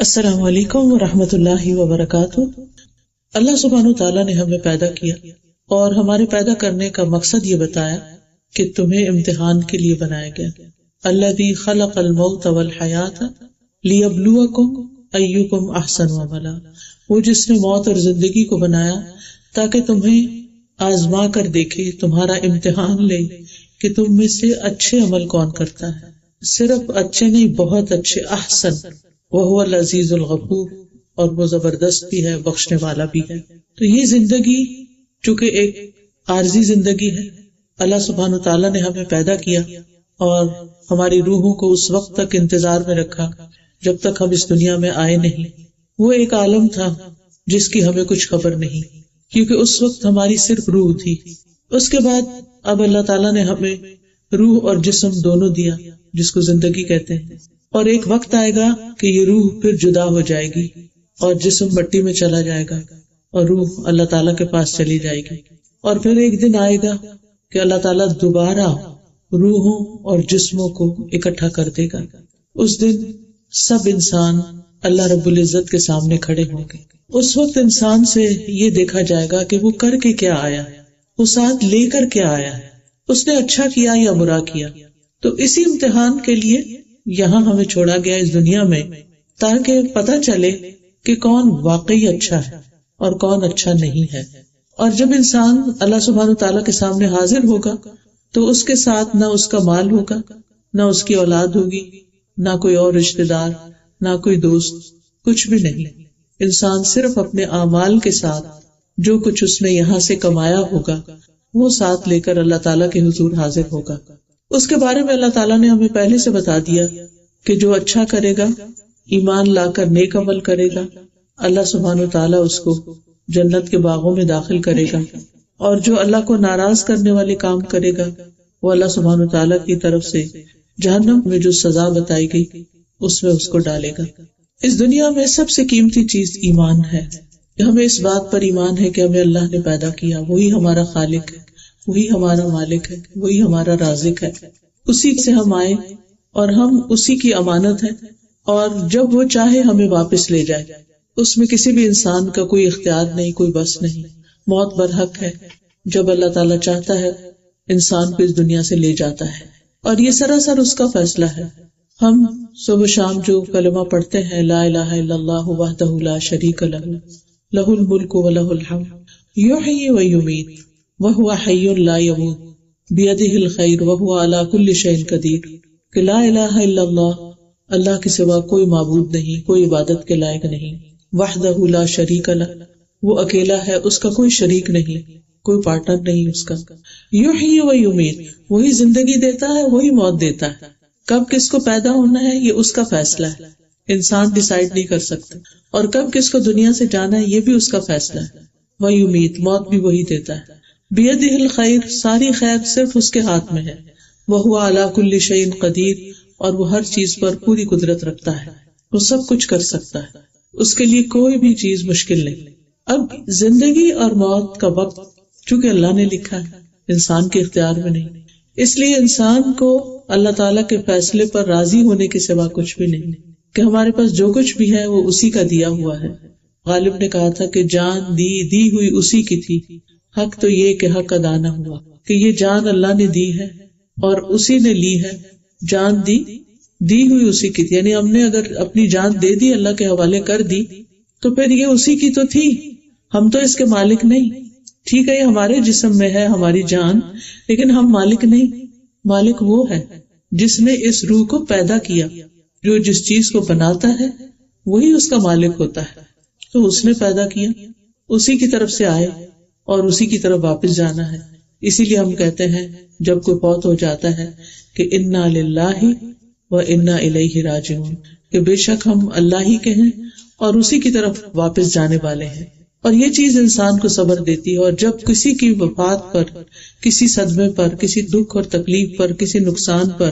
السلام علیکم ورحمۃ اللہ وبرکاتہ۔ اللہ سبحانہ وتعالیٰ نے ہمیں پیدا کیا اور ہمارے پیدا کرنے کا مقصد یہ بتایا کہ تمہیں امتحان کے لیے بنایا گیا۔ الذی خلق الموت والحیاۃ لیبلوکم ایکم احسن عملا، وہ جس نے موت اور زندگی کو بنایا تاکہ تمہیں آزما کر دیکھے، تمہارا امتحان لے کہ تم میں سے اچھے عمل کون کرتا ہے۔ صرف اچھے نہیں، بہت اچھے، احسن۔ وہو العزیز الغفور، اور وہ زبردست بھی ہے، بخشنے والا بھی ہے۔ تو یہ زندگی چونکہ ایک عارضی زندگی ہے، اللہ سبحانہ تعالیٰ نے ہمیں پیدا کیا اور ہماری روحوں کو اس وقت تک انتظار میں رکھا جب تک ہم اس دنیا میں آئے نہیں۔ وہ ایک عالم تھا جس کی ہمیں کچھ خبر نہیں، کیونکہ اس وقت ہماری صرف روح تھی۔ اس کے بعد اب اللہ تعالیٰ نے ہمیں روح اور جسم دونوں دیا، جس کو زندگی کہتے ہیں، اور ایک وقت آئے گا کہ یہ روح پھر جدا ہو جائے گی اور جسم مٹی میں چلا جائے گا اور روح اللہ تعالیٰ کے پاس چلی جائے گی، اور پھر ایک دن آئے گا کہ اللہ تعالیٰ دوبارہ روحوں اور جسموں کو اکٹھا کر دے گا۔ اس دن سب انسان اللہ رب العزت کے سامنے کھڑے ہوں گے۔ اس وقت انسان سے یہ دیکھا جائے گا کہ وہ کر کے کیا آیا، وہ ساتھ لے کر کیا آیا، اس نے اچھا کیا یا برا کیا۔ تو اسی امتحان کے لیے یہاں ہمیں چھوڑا گیا اس دنیا میں، تاکہ پتہ چلے کہ کون واقعی اچھا ہے اور کون اچھا نہیں ہے۔ اور جب انسان اللہ سبحانہ تعالیٰ کے سامنے حاضر ہوگا تو اس کے ساتھ نہ اس کا مال ہوگا، نہ اس کی اولاد ہوگی، نہ کوئی اور رشتہ دار، نہ کوئی دوست، کچھ بھی نہیں۔ انسان صرف اپنے اعمال کے ساتھ جو کچھ اس نے یہاں سے کمایا ہوگا وہ ساتھ لے کر اللہ تعالیٰ کے حضور حاضر ہوگا۔ اس کے بارے میں اللہ تعالیٰ نے ہمیں پہلے سے بتا دیا کہ جو اچھا کرے گا، ایمان لا کر نیک عمل کرے گا، اللہ سبحانہ تعالیٰ اس کو جنت کے باغوں میں داخل کرے گا، اور جو اللہ کو ناراض کرنے والے کام کرے گا وہ اللہ سبحانہ تعالیٰ کی طرف سے جہنم میں جو سزا بتائی گئی اس میں اس کو ڈالے گا۔ اس دنیا میں سب سے قیمتی چیز ایمان ہے۔ ہمیں اس بات پر ایمان ہے کہ ہمیں اللہ نے پیدا کیا، وہی ہمارا خالق ہے، وہی ہمارا مالک ہے، وہی ہمارا رازق ہے، اسی سے ہم آئے اور ہم اسی کی امانت ہے، اور جب وہ چاہے ہمیں واپس لے جائے، اس میں کسی بھی انسان کا کوئی اختیار نہیں، کوئی بس نہیں۔ موت برحق ہے، جب اللہ تعالیٰ چاہتا ہے انسان کو اس دنیا سے لے جاتا ہے، اور یہ سراسر اس کا فیصلہ ہے۔ ہم صبح شام جو کلمہ پڑھتے ہیں، لا الہ الا اللہ وحدہ لا شریک لہ لہ الملک ولہ الحمد یحیی ویمیت وہو حی لا یموت بیدہ الخیر وہو علی کل شیء قدیر، کہ لا الہ الا اللہ، اللہ کے سوا کوئی معبود نہیں، کوئی عبادت کے لائق نہیں، وحدہ لا شریک لہ، وہ اکیلا ہے، اس کا کوئی شریک نہیں، کوئی پارٹنر نہیں اس کا، یحیی ویمیت، وہی زندگی دیتا ہے، وہی موت دیتا ہے، کب کس کو پیدا ہونا ہے یہ اس کا فیصلہ ہے، انسان ڈیسائیڈ نہیں کر سکتا، اور کب کس کو دنیا سے جانا ہے یہ بھی اس کا فیصلہ ہے، ویمیت، موت بھی وہی دیتا ہے، بیدہ الخیر، ساری خیر صرف اس کے ہاتھ میں ہے، وہو علی کل شیء قدیر، اور وہ ہر چیز پر پوری قدرت رکھتا ہے، وہ سب کچھ کر سکتا ہے، اس کے لیے کوئی بھی چیز مشکل نہیں۔ اب زندگی اور موت کا وقت چونکہ اللہ نے لکھا ہے، انسان کے اختیار میں نہیں، اس لیے انسان کو اللہ تعالیٰ کے فیصلے پر راضی ہونے کے سوا کچھ بھی نہیں، کہ ہمارے پاس جو کچھ بھی ہے وہ اسی کا دیا ہوا ہے۔ غالب نے کہا تھا کہ جان دی ہوئی اسی کی تھی، حق تو یہ کہ حق ادا نہ ہوا، کہ یہ جان اللہ نے دی ہے اور اسی نے لی ہے، جان دی ہوئی اسی کی تھی، یعنی ہم نے اگر اپنی جان دے دی، اللہ کے حوالے کر دی، تو پھر یہ اسی کی تو تھی، ہم تو اس کے مالک نہیں۔ ٹھیک ہے، یہ ہمارے جسم میں ہے ہماری جان، لیکن ہم مالک نہیں، مالک وہ ہے جس نے اس روح کو پیدا کیا، جو جس چیز کو بناتا ہے وہی اس کا مالک ہوتا ہے، تو اس نے پیدا کیا، اسی کی طرف سے آئے اور اسی کی طرف واپس جانا ہے۔ اسی لیے ہم کہتے ہیں جب کوئی فوت ہو جاتا ہے کہ انا للہ و انا الیہ راجعون، کہ بے شک ہم اللہ ہی کے ہیں اور اسی کی طرف واپس جانے والے ہیں۔ اور یہ چیز انسان کو صبر دیتی ہے، اور جب کسی کی وفات پر، کسی صدمے پر، کسی دکھ اور تکلیف پر، کسی نقصان پر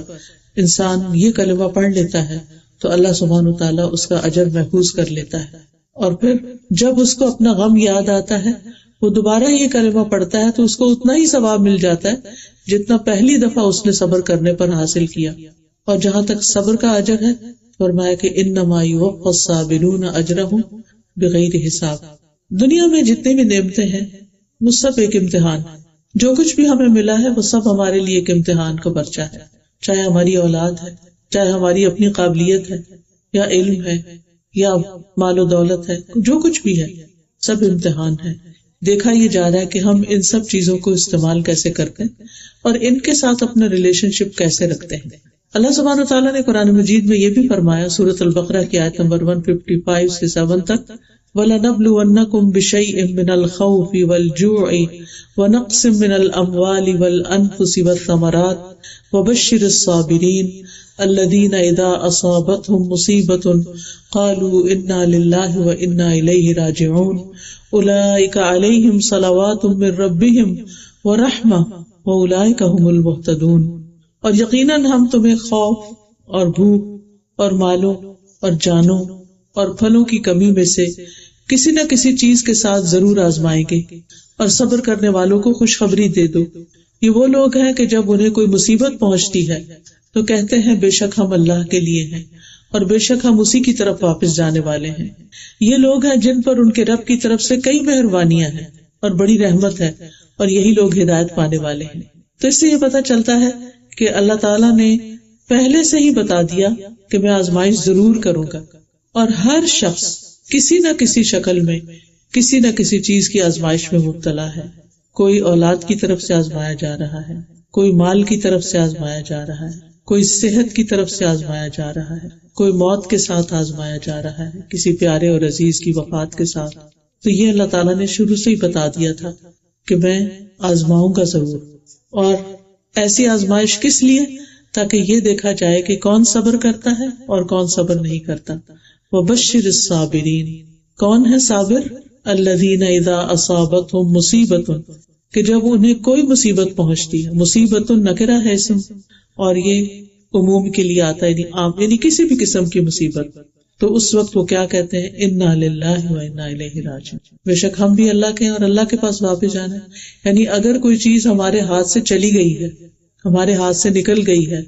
انسان یہ کلمہ پڑھ لیتا ہے تو اللہ سبحانہ تعالیٰ اس کا اجر محفوظ کر لیتا ہے، اور پھر جب اس کو اپنا غم یاد آتا ہے وہ دوبارہ یہ کلمہ پڑھتا ہے تو اس کو اتنا ہی ثواب مل جاتا ہے جتنا پہلی دفعہ اس نے صبر کرنے پر حاصل کیا۔ اور جہاں تک صبر کا اجر ہے فرمایا کہ انما یوفی الصابرون اجرہم بغیر حساب. دنیا میں جتنی بھی نعمتیں ہیں وہ سب ایک امتحان، جو کچھ بھی ہمیں ملا ہے وہ سب ہمارے لیے ایک امتحان کا پرچہ ہے، چاہے ہماری اولاد ہے، چاہے ہماری اپنی قابلیت ہے یا علم ہے یا مال و دولت ہے، جو کچھ بھی ہے سب امتحان ہے. دیکھا یہ جا رہا ہے کہ ہم ان سب چیزوں کو استعمال کیسے کرتے ہیں اور ان کے ساتھ اپنا ریلیشن شپ کیسے رکھتے ہیں. اللہ سبحانہ وتعالیٰ نے قرآن مجید میں یہ بھی فرمایا سورۃ البقرہ کی آیت نمبر 155 سے 7 تک، وَلَنَبْلُوَنَّكُمْ بِشَيْءٍ مِّنَ الْخَوْفِ وَالْجُوعِ وَنَقْصٍ مِّنَ الْأَمْوَالِ وَالْأَنفُسِ وَالثَّمَرَاتِ وَبَشِّرِ الصَّابِرِينَ الَّذِينَ إِذَا أَصَابَتْهُم مُّصِيبَةٌ قَالُوا إِنَّا لِلَّهِ وَإِنَّا إِلَيْهِ رَاجِعُونَ أُولَٰئِكَ عَلَيْهِمْ صَلَوَاتٌ مِّن رَّبِّهِمْ وَرَحْمَةٌ وَأُولَٰئِكَ هُمُ الْمُهْتَدُونَ. اور یقیناً ہم تمہیں خوف اور بھوک اور مالوں اور جانوں اور پھلوں کی کمی میں سے کسی نہ کسی چیز کے ساتھ ضرور آزمائیں گے، اور صبر کرنے والوں کو خوشخبری دے دو. یہ وہ لوگ ہیں کہ جب انہیں کوئی مصیبت پہنچتی ہے تو کہتے ہیں بے شک ہم اللہ کے لیے ہیں اور بے شک ہم اسی کی طرف واپس جانے والے ہیں. یہ لوگ ہیں جن پر ان کے رب کی طرف سے کئی مہربانیاں ہیں اور بڑی رحمت ہے، اور یہی لوگ ہدایت پانے والے ہیں. تو اس سے یہ پتہ چلتا ہے کہ اللہ تعالیٰ نے پہلے سے ہی بتا دیا کہ میں آزمائش ضرور کروں گا، اور ہر شخص کسی نہ کسی شکل میں کسی نہ کسی چیز کی آزمائش میں مبتلا ہے. کوئی اولاد کی طرف سے آزمایا جا رہا ہے، کوئی مال کی طرف سے آزمایا جا رہا ہے، کوئی صحت کی طرف سے آزمایا جا رہا ہے، کوئی موت کے ساتھ آزمایا جا رہا ہے، کسی پیارے اور عزیز کی وفات کے ساتھ. تو یہ اللہ تعالیٰ نے شروع سے ہی بتا دیا تھا کہ میں آزماؤں گا ضرور. اور ایسی آزمائش کس لیے؟ تاکہ یہ دیکھا جائے کہ کون صبر کرتا ہے اور کون صبر نہیں کرتا. وَبَشِّرِ الصَّابِرِينَ. کون ہے صابر؟ الَّذِينَ إِذَا أَصَابَتْهُم مُّصِيبَةٌ، کہ جب انہیں کوئی مصیبت پہنچتی ہے. مصیبت نکرہ ہے اسم، اور یہ عموم کے لیے آتا ہے، یعنی کسی بھی قسم کی مصیبت. تو اس وقت وہ کیا کہتے ہیں؟ اِنَّا لِلَّهِ وَإِنَّا إِلَيْهِ رَاجِعُونَ. بے شک ہم بھی اللہ کے ہیں اور اللہ کے پاس واپس جانا ہے. یعنی اگر کوئی چیز ہمارے ہاتھ سے چلی گئی ہے، ہمارے ہاتھ سے نکل گئی ہے،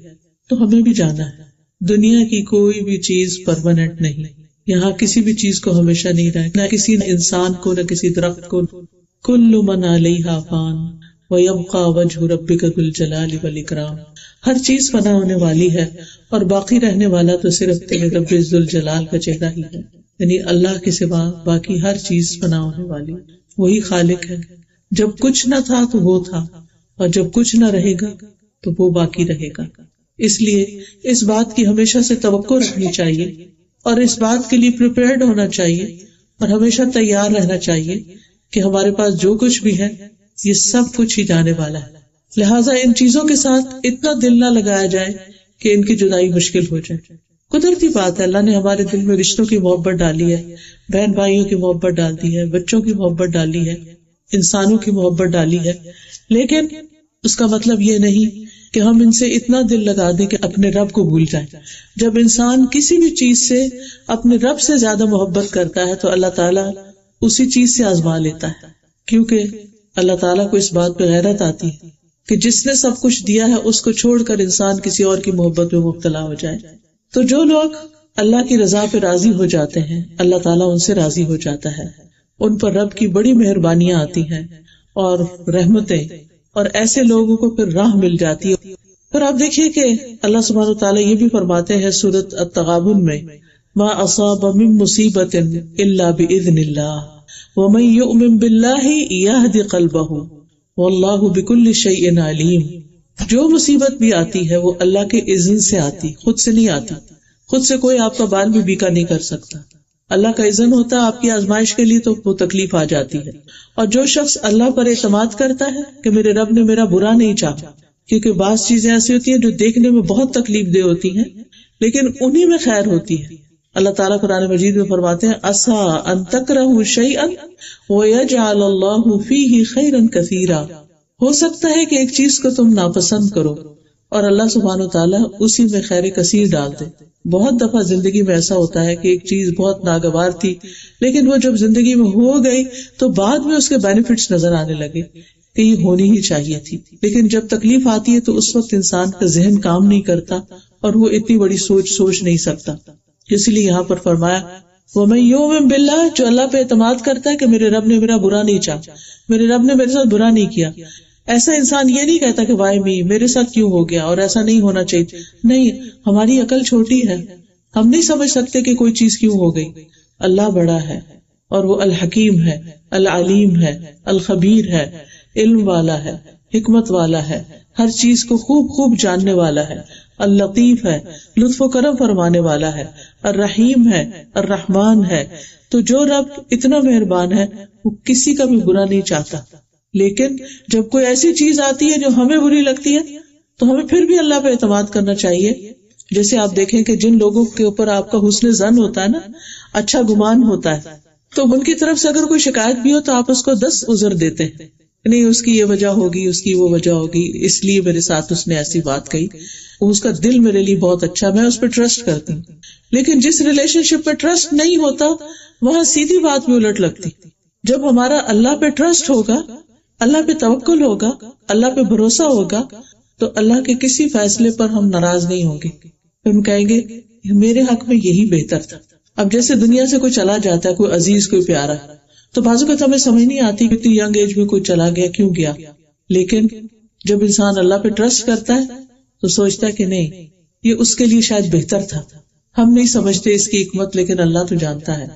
تو ہمیں بھی جانا ہے. دنیا کی کوئی بھی چیز پرماننٹ نہیں، یہاں کسی بھی چیز کو ہمیشہ نہیں رہے، نہ کسی انسان کو، نہ کسی درخت کو. کل من علیہا فان ویبقی وجہ ربک ذو الجلال والاکرام. ہر چیز فنا ہونے والی ہے اور باقی رہنے والا تو صرف تیرے رب ذو الجلال کا چہرہ ہی ہے. یعنی اللہ کے سوا باقی ہر چیز فنا ہونے والی، وہی خالق ہے. جب کچھ نہ تھا تو وہ تھا، اور جب کچھ نہ رہے گا تو وہ باقی رہے گا. اس لیے اس بات کی ہمیشہ سے توقع رکھنی چاہیے اور اس بات کے لیے پریپیئرڈ ہونا چاہیے اور ہمیشہ تیار رہنا چاہیے کہ ہمارے پاس جو کچھ بھی ہے یہ سب کچھ ہی جانے والا ہے. لہٰذا ان چیزوں کے ساتھ اتنا دل نہ لگایا جائے کہ ان کی جدائی مشکل ہو جائے. قدرتی بات ہے، اللہ نے ہمارے دل میں رشتوں کی محبت ڈالی ہے، بہن بھائیوں کی محبت ڈال دی ہے، بچوں کی محبت ڈالی ہے، انسانوں کی محبت ڈالی ہے. لیکن اس کا مطلب یہ نہیں کہ ہم ان سے اتنا دل لگا دیں کہ اپنے رب کو بھول جائیں. جب انسان کسی بھی چیز سے اپنے رب سے زیادہ محبت کرتا ہے تو اللہ تعالیٰ اسی چیز سے آزما لیتا ہے، کیونکہ اللہ تعالیٰ کو اس بات پہ غیرت آتی ہے کہ جس نے سب کچھ دیا ہے اس کو چھوڑ کر انسان کسی اور کی محبت میں مبتلا ہو جائے. تو جو لوگ اللہ کی رضا پہ راضی ہو جاتے ہیں اللہ تعالیٰ ان سے راضی ہو جاتا ہے، ان پر رب کی بڑی مہربانیاں آتی ہیں اور رحمتیں، اور ایسے لوگوں کو پھر راہ مل جاتی ہے. پھر آپ دیکھیے کہ اللہ سبحانہ وتعالیٰ یہ بھی فرماتے ہیں سورۃ التغابن میں، ما اصاب من مصیبت الا باذن اللہ ومن یؤمن باللہ یہد قلبہ واللہ بکل شیء علیم. جو مصیبت بھی آتی ہے وہ اللہ کے اذن سے آتی، خود سے نہیں آتی. خود سے کوئی آپ کا بال بھی بیکا نہیں کر سکتا. اللہ کا اذن ہوتا ہے آپ کی آزمائش کے لیے تو وہ تکلیف آ جاتی ہے. اور جو شخص اللہ پر اعتماد کرتا ہے کہ میرے رب نے میرا برا نہیں چاہا، کیونکہ بعض چیزیں ایسی ہوتی ہیں جو دیکھنے میں بہت تکلیف دہ ہوتی ہیں لیکن انہی میں خیر ہوتی ہے. اللہ تعالیٰ قرآن مجید میں فرماتے ہیں عسیٰ ان تکرہوا شیئا ویجعل اللہ فیہ خیرا کثیرا. ہو سکتا ہے کہ ایک چیز کو تم ناپسند کرو اور اللہ سبحانہ وتعالیٰ اسی میں خیر کثیر ڈال دے. بہت دفعہ زندگی میں ایسا ہوتا ہے کہ ایک چیز بہت ناگوار تھی لیکن وہ جب زندگی میں ہو گئی تو بعد میں اس کے بینیفٹس نظر آنے لگے کہ یہ ہونی ہی چاہیے تھی. لیکن جب تکلیف آتی ہے تو اس وقت انسان کا ذہن کام نہیں کرتا اور وہ اتنی بڑی سوچ نہیں سکتا. اسی لیے یہاں پر فرمایا وَمَن یُؤْمِن بِاللَّهِ، جو اللہ پہ اعتماد کرتا ہے کہ میرے رب نے میرا برا نہیں چاہا، میرے رب نے میرے ساتھ برا نہیں کیا. ایسا انسان یہ نہیں کہتا کہ وائی می، میرے ساتھ کیوں ہو گیا، اور ایسا نہیں ہونا چاہیے. نہیں، ہماری عقل چھوٹی ہے، ہم نہیں سمجھ سکتے کہ کوئی چیز کیوں ہو گئی. اللہ بڑا ہے اور وہ الحکیم ہے، العلیم ہے، الخبیر ہے، علم والا ہے، حکمت والا ہے، ہر چیز کو خوب خوب جاننے والا ہے، اللطیف ہے، لطف و کرم فرمانے والا ہے، الرحیم ہے، الرحمان ہے. تو جو رب اتنا مہربان ہے وہ کسی کا بھی برا نہیں چاہتا. لیکن جب کوئی ایسی چیز آتی ہے جو ہمیں بری لگتی ہے تو ہمیں پھر بھی اللہ پہ اعتماد کرنا چاہیے. جیسے آپ دیکھیں کہ جن لوگوں کے اوپر آپ کا حسن ظن ہوتا ہے نا، اچھا گمان ہوتا ہے، تو ان کی طرف سے اگر کوئی شکایت بھی ہو تو آپ اس کو 10 عذر دیتے ہیں. نہیں، اس کی یہ وجہ ہوگی، اس کی وہ وجہ ہوگی، اس لیے میرے ساتھ اس نے ایسی بات کہی، اس کا دل میرے لیے بہت اچھا، میں اس پہ ٹرسٹ کرتی ہوں. لیکن جس ریلیشن شپ پہ ٹرسٹ نہیں ہوتا وہاں سیدھی بات بھی الٹ لگتی. جب ہمارا اللہ پہ ٹرسٹ ہوگا، اللہ پہ توکل ہوگا، اللہ پہ بھروسہ ہوگا، تو اللہ کے کسی فیصلے پر ہم ناراض نہیں ہوں گے. ہم کہیں گے میرے حق میں یہی بہتر تھا. اب جیسے دنیا سے کوئی چلا جاتا ہے، کوئی عزیز، کوئی پیارا، تو بعض اوقات ہمیں سمجھ نہیں آتی کہ اتنی ینگ ایج میں کوئی چلا گیا، کیوں گیا. لیکن جب انسان اللہ پہ ٹرسٹ کرتا ہے تو سوچتا ہے کہ نہیں، یہ اس کے لیے شاید بہتر تھا. ہم نہیں سمجھتے اس کی حکمت، لیکن اللہ تو جانتا ہے.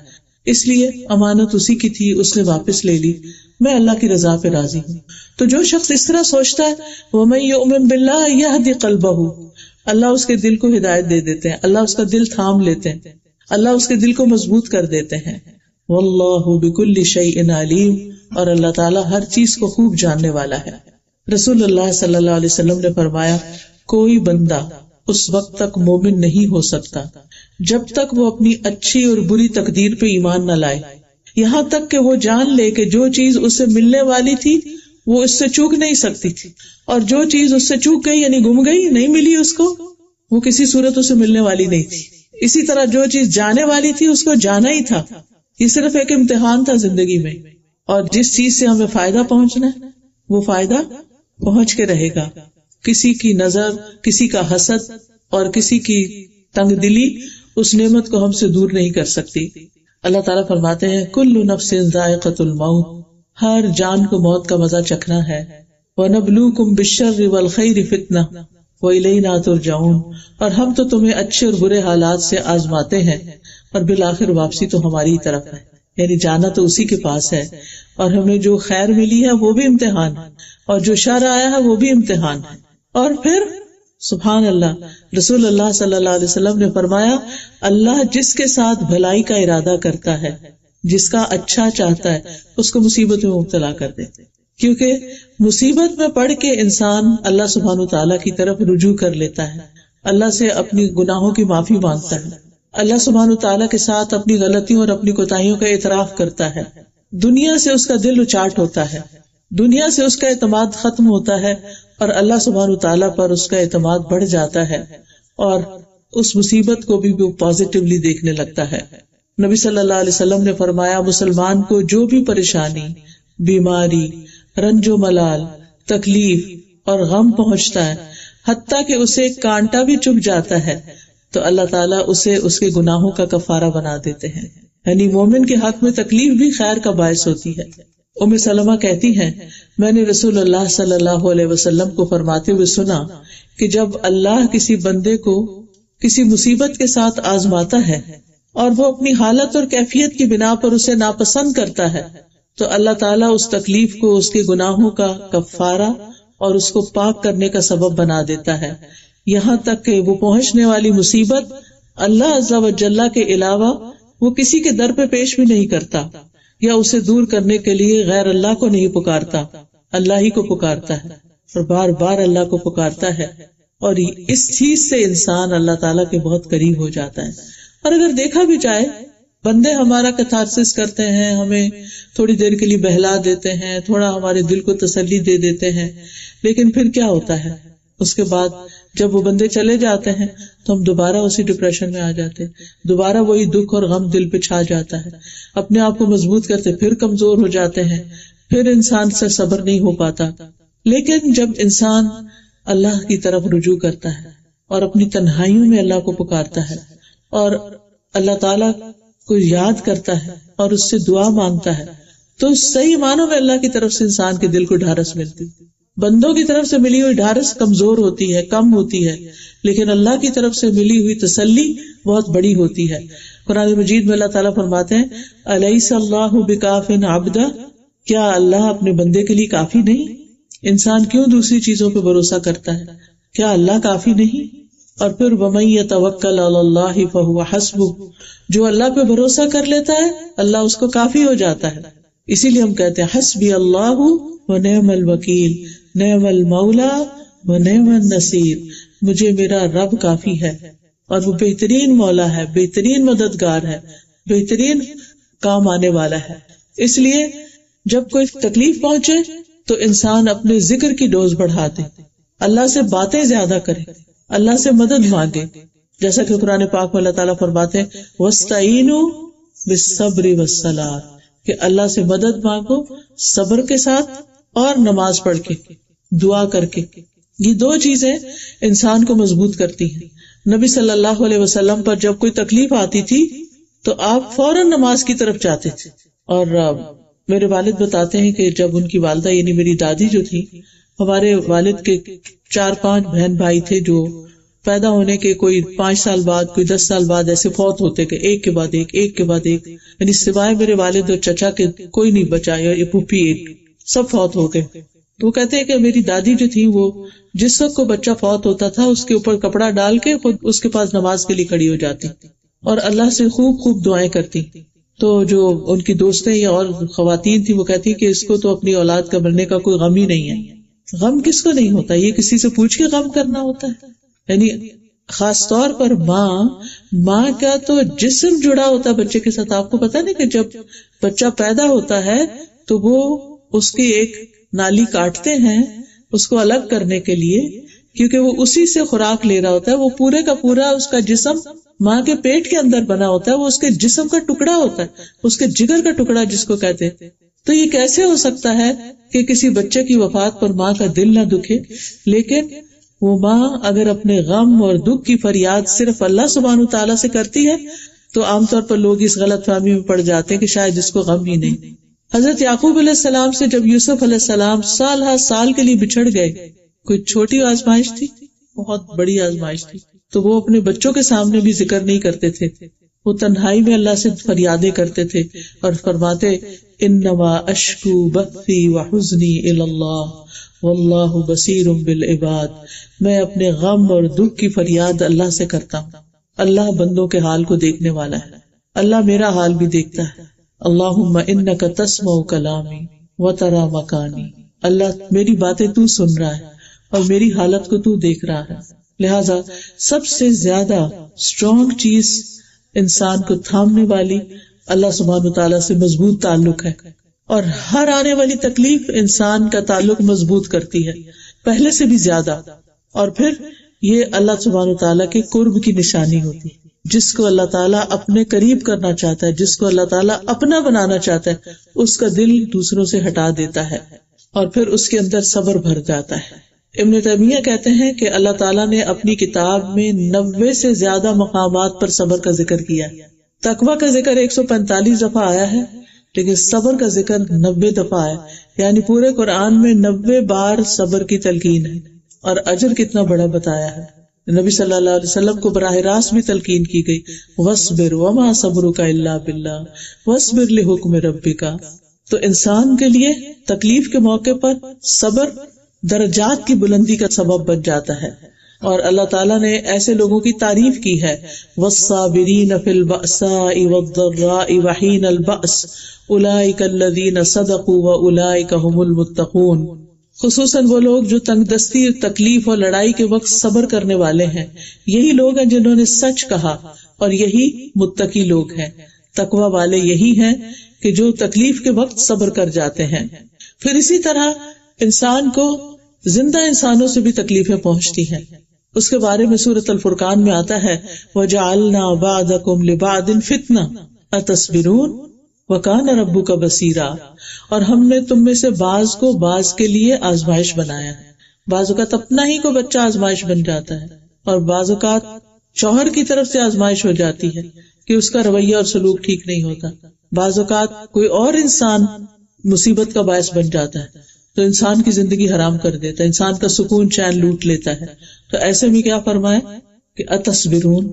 اس لیے امانت اسی کی تھی، اس نے واپس لے لی، میں اللہ کی رضا پہ راضی ہوں. تو جو شخص اس طرح سوچتا ہے وَمَن يُؤْمِن بِاللَّهِ يَهْدِ قَلْبَهُ، اللہ اس کے دل کو ہدایت دے دیتے ہیں، اللہ اس کا دل تھام لیتے ہیں، اللہ اس کے دل کو مضبوط کر دیتے ہیں. وَاللَّهُ بِكُلِّ شَيْءٍ عَلِيمٌ، اور اللہ تعالیٰ ہر چیز کو خوب جاننے والا ہے. رسول اللہ صلی اللہ علیہ وسلم نے فرمایا کوئی بندہ اس وقت تک مومن نہیں ہو سکتا جب تک وہ اپنی اچھی اور بری تقدیر پہ ایمان نہ لائے، یہاں تک کہ وہ جان لے کہ جو چیز اسے ملنے والی تھی وہ اس سے چوک نہیں سکتی تھی، اور جو چیز اس سے چوک گئی یعنی گم گئی، نہیں ملی اس کو، وہ کسی صورت اسے ملنے والی نہیں تھی. اسی طرح جو چیز جانے والی تھی اس کو جانا ہی تھا. یہ صرف ایک امتحان تھا زندگی میں، اور جس چیز سے ہمیں فائدہ پہنچنا ہے وہ فائدہ پہنچ کے رہے گا. کسی کی نظر، کسی کا حسد اور کسی کی تنگ دلی اس نعمت کو ہم سے دور نہیں کر سکتی. اللہ تعالیٰ فرماتے ہیں کل نفس ذائقۃ الموت، ہر جان کو موت کا مزہ چکھنا ہے. وَنَبْلُوكُمْ بِالشَّرِّ وَالْخَيْرِ فِتْنَةً وَإِلَيْنَا تُرْجَعُونَ، اور ہم تو تمہیں اچھے اور برے حالات سے آزماتے ہیں اور بالآخر واپسی تو ہماری ہی طرف ہے. یعنی جانا تو اسی کے پاس ہے، اور ہمیں جو خیر ملی ہے وہ بھی امتحان ہے، اور جو شر آیا ہے وہ بھی امتحان ہے. اور پھر سبحان اللہ، رسول اللہ صلی اللہ علیہ وسلم نے فرمایا اللہ جس کے ساتھ بھلائی کا ارادہ کرتا ہے، جس کا اچھا چاہتا ہے، اس کو مصیبت میں مبتلا کر دیتے. کیونکہ مصیبت میں پڑھ کے انسان اللہ سبحانہ تعالیٰ کی طرف رجوع کر لیتا ہے، اللہ سے اپنی گناہوں کی معافی مانگتا ہے، اللہ سبحانہ تعالیٰ کے ساتھ اپنی غلطیوں اور اپنی کوتاہیوں کا اعتراف کرتا ہے. دنیا سے اس کا دل اچاٹ ہوتا ہے، دنیا سے اس کا اعتماد ختم ہوتا ہے، اور اللہ سبحانہ تعالیٰ پر اس کا اعتماد بڑھ جاتا ہے، اور اس مصیبت کو بھی وہ پازیٹیولی دیکھنے لگتا ہے. نبی صلی اللہ علیہ وسلم نے فرمایا مسلمان کو جو بھی پریشانی، بیماری، رنج و ملال، تکلیف اور غم پہنچتا ہے، حتیٰ کہ اسے ایک کانٹا بھی چبھ جاتا ہے، تو اللہ تعالیٰ اسے اس کے گناہوں کا کفارہ بنا دیتے ہیں. یعنی مومن کے حق میں تکلیف بھی خیر کا باعث ہوتی ہے. ام سلمہ کہتی ہیں میں نے رسول اللہ صلی اللہ علیہ وسلم کو فرماتے ہوئے سنا کہ جب اللہ کسی بندے کو کسی مصیبت کے ساتھ آزماتا ہے اور وہ اپنی حالت اور کیفیت کی بنا پر اسے ناپسند کرتا ہے، تو اللہ تعالیٰ اس تکلیف کو اس کے گناہوں کا کفارہ اور اس کو پاک کرنے کا سبب بنا دیتا ہے، یہاں تک کہ وہ پہنچنے والی مصیبت اللہ عز و جل کے علاوہ وہ کسی کے در پہ پیش بھی نہیں کرتا، یا اسے دور کرنے کے لیے غیر اللہ کو نہیں پکارتا، اللہ ہی کو پکارتا ہے، اور بار بار اللہ کو پکارتا ہے. اور اس چیز سے انسان اللہ تعالیٰ کے بہت قریب ہو جاتا ہے. اور اگر دیکھا بھی جائے بندے ہمارا کتھارسس کرتے ہیں، ہمیں تھوڑی دیر کے لیے بہلا دیتے ہیں، تھوڑا ہمارے دل کو تسلی دے دیتے ہیں، لیکن پھر کیا ہوتا ہے اس کے بعد جب وہ بندے چلے جاتے ہیں تو ہم دوبارہ اسی ڈپریشن میں آ جاتے ہیں، دوبارہ وہی دکھ اور غم دل پہ چھا جاتا ہے، اپنے آپ کو مضبوط کرتے پھر کمزور ہو جاتے ہیں، پھر انسان سے صبر نہیں ہو پاتا. لیکن جب انسان اللہ کی طرف رجوع کرتا ہے اور اپنی تنہائیوں میں اللہ کو پکارتا ہے اور اللہ تعالیٰ کو یاد کرتا ہے اور اس سے دعا مانگتا ہے تو صحیح معنوں میں اللہ کی طرف سے انسان کے دل کو ڈھارس ملتی. بندوں کی طرف سے ملی ہوئی ڈھارس کمزور ہوتی ہے، کم ہوتی ہے، لیکن اللہ کی طرف سے ملی ہوئی تسلی بہت بڑی ہوتی ہے. قرآن مجید میں اللہ تعالیٰ فرماتے ہیں الیس اللہ بکاف عبدہ، کیا اللہ اپنے بندے کے لیے کافی نہیں؟ انسان کیوں دوسری چیزوں پہ بھروسہ کرتا ہے؟ کیا اللہ کافی نہیں؟ اور پھر ومن یتوکل علی اللہ فہو حسبہ، جو اللہ پہ بھروسہ کر لیتا ہے اللہ اس کو کافی ہو جاتا ہے. اسی لیے ہم کہتے ہیں حسبی اللہ ونعم الوکیل، نعم المولا ونعم النصیر، مجھے میرا رب کافی ہے اور وہ بہترین مولا ہے، بہترین مددگار ہے، بہترین کام آنے والا ہے. اس لیے جب کوئی تکلیف پہنچے تو انسان اپنے ذکر کی ڈوز بڑھا دے، اللہ سے باتیں زیادہ کرے، اللہ سے مدد مانگے. جیسا کہ قرآن پاک میں اللہ تعالیٰ فرماتے ہیں وَاسْتَعِینُوا بِالصَّبْرِ وَالصَّلَاةِ، کہ اللہ سے مدد مانگو صبر کے ساتھ اور نماز پڑھ کے، دعا کر کے. یہ دو چیزیں انسان کو مضبوط کرتی ہیں. نبی صلی اللہ علیہ وسلم پر جب کوئی تکلیف آتی تھی تو آپ فوراً نماز کی طرف جاتے تھے. اور میرے والد بتاتے ہیں کہ جب ان کی والدہ یعنی میری دادی جو تھی، ہمارے والد کے 4-5 بہن بھائی تھے جو پیدا ہونے کے کوئی 5 سال بعد، کوئی 10 سال بعد ایسے فوت ہوتے کہ ایک کے بعد ایک، ایک کے بعد ایک، یعنی سوائے میرے والد اور چچا کے کوئی نہیں بچا، یا پھوپھی ایک، سب فوت ہو گئے. تو وہ کہتے ہیں کہ میری دادی جو تھی وہ جس وقت کو بچہ فوت ہوتا تھا اس کے اوپر کپڑا ڈال کے خود اس کے پاس نماز کے لیے کھڑی ہو جاتی اور اللہ سے خوب خوب دعائیں کرتی. تو جو ان کی دوستیں یا اور خواتین تھی وہ کہتی کہ اس کو تو اپنی اولاد کا مرنے کا کوئی غم ہی نہیں ہے. غم کس کو نہیں ہوتا؟ یہ کسی سے پوچھ کے غم کرنا ہوتا ہے. یعنی خاص طور پر ماں کا تو جسم جڑا ہوتا ہے بچے کے ساتھ. آپ کو پتا نہیں کہ جب بچہ پیدا ہوتا ہے تو وہ اس کی ایک نالی کاٹتے ہیں اس کو الگ کرنے کے لیے، کیونکہ وہ اسی سے خوراک لے رہا ہوتا ہے. وہ پورے کا پورا اس کا جسم ماں کے پیٹ کے اندر بنا ہوتا ہے، وہ اس کے جسم کا ٹکڑا ہوتا ہے، اس کے جگر کا ٹکڑا جس کو کہتے ہیں. تو یہ کیسے ہو سکتا ہے کہ کسی بچے کی وفات پر ماں کا دل نہ دکھے؟ لیکن وہ ماں اگر اپنے غم اور دکھ کی فریاد صرف اللہ سبحانہ تعالیٰ سے کرتی ہے تو عام طور پر لوگ اس غلط فہمی میں پڑ جاتے ہیں کہ شاید اس کو غم ہی نہیں. حضرت یعقوب علیہ السلام سے جب یوسف علیہ السلام سال ہر سال کے لیے بچھڑ گئے، کوئی چھوٹی آزمائش تھی؟ بہت بڑی آزمائش تھی. تو وہ اپنے بچوں کے سامنے بھی ذکر نہیں کرتے تھے، وہ تنہائی میں اللہ سے فریادیں کرتے تھے اور فرماتے انما اشکو بثی وحزنی الی اللہ واللہ بصیر بالعباد، میں اپنے غم اور دکھ کی فریاد اللہ سے کرتا ہوں، اللہ بندوں کے حال کو دیکھنے والا ہے، اللہ میرا حال بھی دیکھتا ہے. اللہم انک تسمع کلامی وتری مکانی، اللہ میری باتیں تو سن رہا ہے اور میری حالت کو تو دیکھ رہا ہے. لہذا سب سے زیادہ اسٹرانگ چیز انسان کو تھامنے والی اللہ سبحانہ تعالیٰ سے مضبوط تعلق ہے، اور ہر آنے والی تکلیف انسان کا تعلق مضبوط کرتی ہے پہلے سے بھی زیادہ. اور پھر یہ اللہ سبحانہ تعالیٰ کے قرب کی نشانی ہوتی ہے. جس کو اللہ تعالیٰ اپنے قریب کرنا چاہتا ہے، جس کو اللہ تعالیٰ اپنا بنانا چاہتا ہے، اس کا دل دوسروں سے ہٹا دیتا ہے اور پھر اس کے اندر صبر بھر جاتا ہے. ابن تیمیہ کہتے ہیں کہ اللہ تعالیٰ نے اپنی کتاب میں 90 سے زیادہ مقامات پر صبر کا ذکر کیا ہے. تقویٰ کا ذکر 145 دفعہ آیا ہے، لیکن صبر کا ذکر 90 دفعہ آیا، یعنی پورے قرآن میں 90 بار صبر کی تلقین ہے. اور اجر کتنا بڑا بتایا ہے. نبی صلی اللہ علیہ وسلم کو براہ راست بھی تلقین کی گئی وَاصْبِرْ وَمَا صَبْرُكَ إِلَّا بِاللَّهِ وَاصْبِرْ لِحُكْمِ رَبِّكَ. تو انسان کے لیے تکلیف کے موقع پر صبر درجات کی بلندی کا سبب بن جاتا ہے. اور اللہ تعالیٰ نے ایسے لوگوں کی تعریف کی ہے وَالصَّابِرِينَ فِي الْبَأْسَاءِ وَالضَّرَّاءِ وَحِينَ الْبَأْسِ أُولَئِكَ الَّذِينَ صَدَقُوا وَأُولَئِكَ هُمُ الْمُتَّقُونَ. خصوصاً وہ لوگ جو تنگ دستی، تکلیف اور لڑائی کے وقت صبر کرنے والے ہیں، یہی لوگ ہیں جنہوں نے سچ کہا اور یہی متقی لوگ ہیں. تقوی والے یہی ہیں کہ جو تکلیف کے وقت صبر کر جاتے ہیں. پھر اسی طرح انسان کو زندہ انسانوں سے بھی تکلیفیں پہنچتی ہیں. اس کے بارے میں سورۃ الفرقان میں آتا ہے وَجَعَلْنَا بَعْضَكُمْ لِبَعْضٍ فِتْنَةً أَتَصْبِرُونَ وَكَانَ رَبُّكَ بَصِيرًا. اور ہم نے تم میں سے بعض کو بعض کے لیے آزمائش بنایا ہے. بعض اوقات اپنا ہی کو بچہ آزمائش بن جاتا ہے اور بعض اوقات شوہر کی طرف سے آزمائش ہو جاتی ہے کہ اس کا رویہ اور سلوک ٹھیک نہیں ہوتا. بعض اوقات کوئی اور انسان مصیبت کا باعث بن جاتا ہے تو انسان کی زندگی حرام کر دیتا ہے، انسان کا سکون چین لوٹ لیتا ہے. تو ایسے میں کیا فرمائے کہ اتصبرون،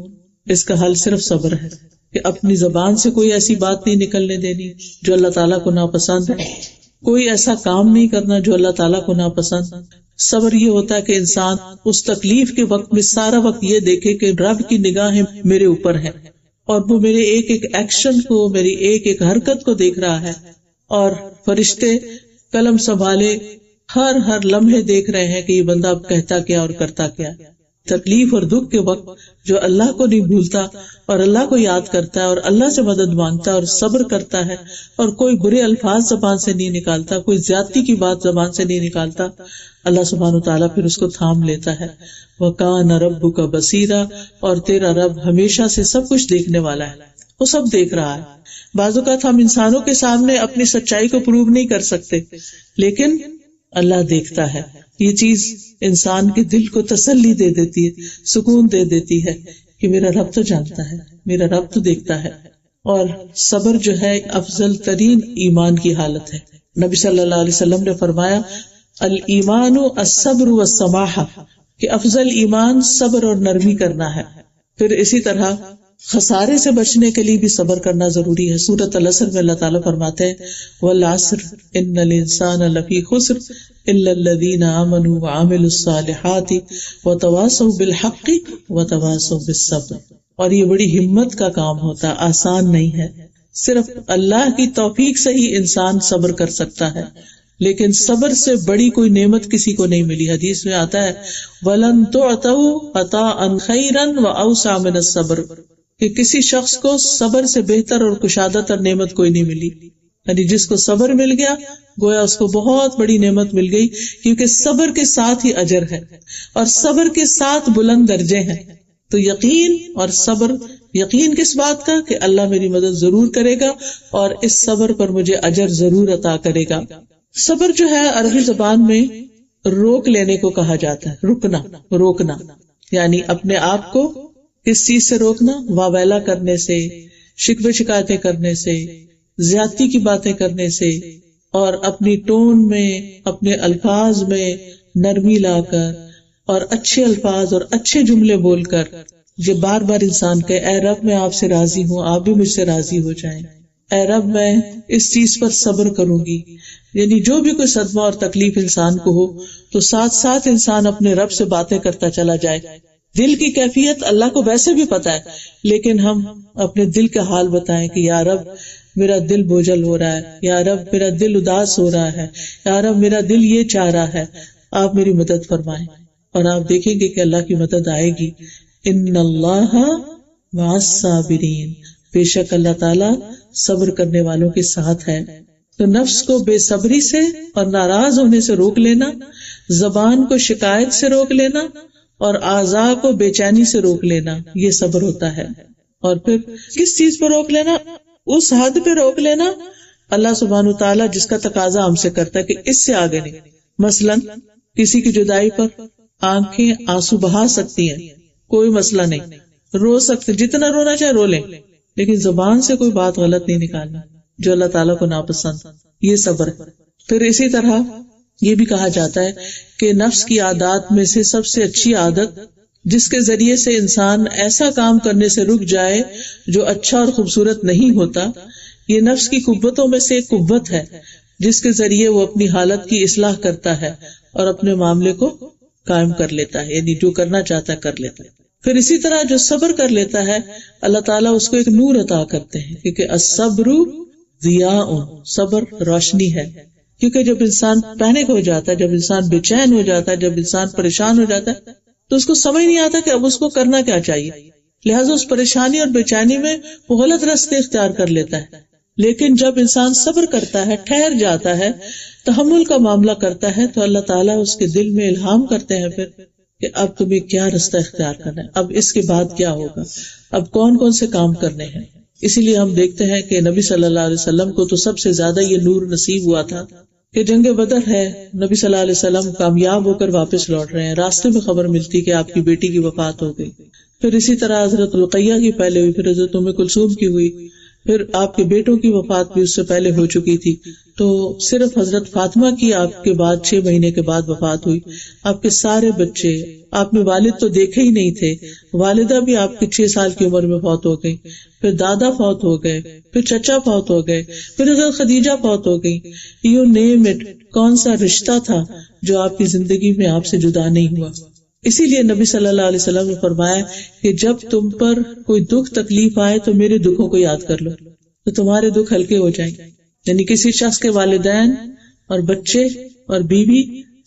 اس کا حل صرف صبر ہے، کہ اپنی زبان سے کوئی ایسی بات نہیں نکلنے دینی جو اللہ تعالیٰ کو ناپسند ہے، کوئی ایسا کام نہیں کرنا جو اللہ تعالیٰ کو ناپسند. صبر یہ ہوتا ہے کہ انسان اس تکلیف کے وقت میں سارا وقت یہ دیکھے کہ رب کی نگاہیں میرے اوپر ہے اور وہ میرے ایک ایک ایکشن کو، میری ایک ایک حرکت کو دیکھ رہا ہے، اور فرشتے قلم سنبھالے ہر لمحے دیکھ رہے ہیں کہ یہ بندہ اب کہتا کیا اور کرتا کیا. تکلیف اور دکھ کے وقت جو اللہ کو نہیں بھولتا اور اللہ کو یاد کرتا ہے اور اللہ سے مدد مانگتا ہے اور صبر کرتا ہے اور کوئی برے الفاظ زبان سے نہیں نکالتا، کوئی زیادتی کی بات زبان سے نہیں نکالتا، اللہ سبحانہ وتعالیٰ پھر اس کو تھام لیتا ہے. وَكَانَ رَبُّكَ بَصِيرًا، اور تیرا رب ہمیشہ سے سب کچھ دیکھنے والا ہے، وہ سب دیکھ رہا ہے. بعض اوقات ہم انسانوں کے سامنے اپنی سچائی کو پروو نہیں کر سکتے، لیکن اللہ دیکھتا ہے. یہ چیز انسان کے دل کو تسلی دے دیتی ہے، سکون دے دیتی ہے کہ میرا رب تو جانتا ہے، میرا رب تو دیکھتا ہے. اور صبر جو ہے افضل ترین ایمان کی حالت ہے. نبی صلی اللہ علیہ وسلم نے فرمایا الایمان الصبر والسماحہ، کہ افضل ایمان صبر اور نرمی کرنا ہے. پھر اسی طرح خسارے سے بچنے کے لیے بھی صبر کرنا ضروری ہے. سورۃ العصر میں اللہ تعالیٰ فرماتے ہیں والعصر ان الانسان لفی خسر الا الذین آمنوا وعملوا الصالحات وتواصوا بالحق وتواصوا بالصبر. اور یہ بڑی ہمت کا کام ہوتا ہے، آسان نہیں ہے. صرف اللہ کی توفیق سے ہی انسان صبر کر سکتا ہے، لیکن صبر سے بڑی کوئی نعمت کسی کو نہیں ملی. حدیث میں آتا ہے وَلَن تُعْطَوْا عَطَاءً خَيْرًا وَأَوْسَعَ مِنَ الصَّبْرِ، کہ کسی شخص کو صبر سے بہتر اور کشادہ تر نعمت کوئی نہیں ملی. یعنی جس کو صبر مل گیا گویا اس کو بہت بڑی نعمت مل گئی، کیونکہ صبر کے ساتھ ہی اجر ہے اور صبر کے ساتھ بلند درجے ہیں. تو یقین اور صبر، یقین کس بات کا کہ اللہ میری مدد ضرور کرے گا اور اس صبر پر مجھے اجر ضرور عطا کرے گا. صبر جو ہے عربی زبان میں روک لینے کو کہا جاتا ہے، رکنا، روکنا، یعنی اپنے آپ کو کس چیز سے روکنا؟ واویلا کرنے سے، شکوے شکایتیں کرنے سے، زیادتی کی باتیں کرنے سے، اور اپنی ٹون میں، اپنے الفاظ میں نرمی لا کر اور اچھے الفاظ اور اچھے جملے بول کر. یہ بار بار انسان کہ اے رب میں آپ سے راضی ہوں، آپ بھی مجھ سے راضی ہو جائیں، اے رب میں اس چیز پر صبر کروں گی. یعنی جو بھی کوئی صدمہ اور تکلیف انسان کو ہو تو ساتھ ساتھ انسان اپنے رب سے باتیں کرتا چلا جائے. دل کی کیفیت اللہ کو ویسے بھی پتا ہے، لیکن ہم اپنے دل کا حال بتائیں کہ یا رب میرا دل بوجھل ہو رہا ہے، یا رب میرا دل اداس ہو رہا ہے، یا رب میرا دل یہ چاہ رہا ہے، آپ میری مدد فرمائیں. اور آپ دیکھیں گے کہ اللہ کی مدد آئے گی. ان اللہ مع الصابرین، بے شک اللہ تعالیٰ صبر کرنے والوں کے ساتھ ہے. تو نفس کو بے صبری سے اور ناراض ہونے سے روک لینا، زبان کو شکایت سے روک لینا اور اعضاء کو بے چینی سے روک لینا، یہ صبر ہوتا ہے. اور پھر کس چیز پر روک لینا؟ اس حد پہ روک لینا اللہ سبحانہ وتعالیٰ جس کا تقاضا ہم سے کرتا ہے کہ اس سے آگے نہیں. مثلا کسی کی جدائی پر آنکھیں آنسو بہا سکتی ہیں، کوئی مسئلہ نہیں، رو سکتے، جتنا رونا چاہے رو لیں، لیکن زبان سے کوئی بات غلط نہیں نکالنا جو اللہ تعالیٰ کو ناپسند. یہ صبر ہے. پھر اسی طرح یہ بھی کہا جاتا ہے کہ نفس کی عادات میں سے سب سے اچھی عادت جس کے ذریعے سے انسان ایسا کام کرنے سے رک جائے جو اچھا اور خوبصورت نہیں ہوتا، یہ نفس کی قوتوں میں سے ایک قوت ہے جس کے ذریعے وہ اپنی حالت کی اصلاح کرتا ہے اور اپنے معاملے کو قائم کر لیتا ہے، یعنی جو کرنا چاہتا ہے کر لیتا ہے. پھر اسی طرح جو صبر کر لیتا ہے اللہ تعالیٰ اس کو ایک نور عطا کرتے ہیں، کیونکہ الصبر ضیاء، صبر روشنی ہے. کیونکہ جب انسان پینک ہو جاتا ہے، جب انسان بے چین ہو جاتا ہے، جب انسان پریشان ہو جاتا ہے تو اس کو سمجھ نہیں آتا کہ اب اس کو کرنا کیا چاہیے، لہٰذا اس پریشانی اور بے چینی میں وہ غلط راستے اختیار کر لیتا ہے. لیکن جب انسان صبر کرتا ہے، ٹھہر جاتا ہے، تحمل کا معاملہ کرتا ہے، تو اللہ تعالیٰ اس کے دل میں الہام کرتے ہیں پھر کہ اب تمہیں کیا راستہ اختیار کرنا ہے، اب اس کے بعد کیا ہوگا، اب کون کون سے کام کرنے ہیں. اسی لیے ہم دیکھتے ہیں کہ نبی صلی اللہ علیہ وسلم کو تو سب سے زیادہ یہ نور نصیب ہوا تھا کہ جنگ بدر ہے، نبی صلی اللہ علیہ وسلم کامیاب ہو کر واپس لوٹ رہے ہیں، راستے میں خبر ملتی کہ آپ کی بیٹی کی وفات ہو گئی. پھر اسی طرح حضرت رقیہ کی پہلے ہوئی، پھر حضرت ام کلثوم کی ہوئی، پھر آپ کے بیٹوں کی وفات بھی اس سے پہلے ہو چکی تھی، تو صرف حضرت فاطمہ کی آپ کے بعد 6 مہینے کے بعد وفات ہوئی. آپ کے سارے بچے، آپ نے والد تو دیکھے ہی نہیں تھے، والدہ بھی آپ کی 6 سال کی عمر میں فوت ہو گئی، پھر دادا فوت ہو گئے، پھر چچا فوت ہو گئے، پھر حضرت خدیجہ فوت ہو گئی. یو نیم اٹ، کون سا رشتہ تھا جو آپ کی زندگی میں آپ سے جدا نہیں ہوا. اسی لیے نبی صلی اللہ علیہ وسلم نے فرمایا کہ جب تم پر کوئی دکھ تکلیف آئے تو میرے دکھوں کو یاد کر لو تو تمہارے دکھ ہلکے ہو جائیں. یعنی کسی شخص کے والدین اور بچے اور بیوی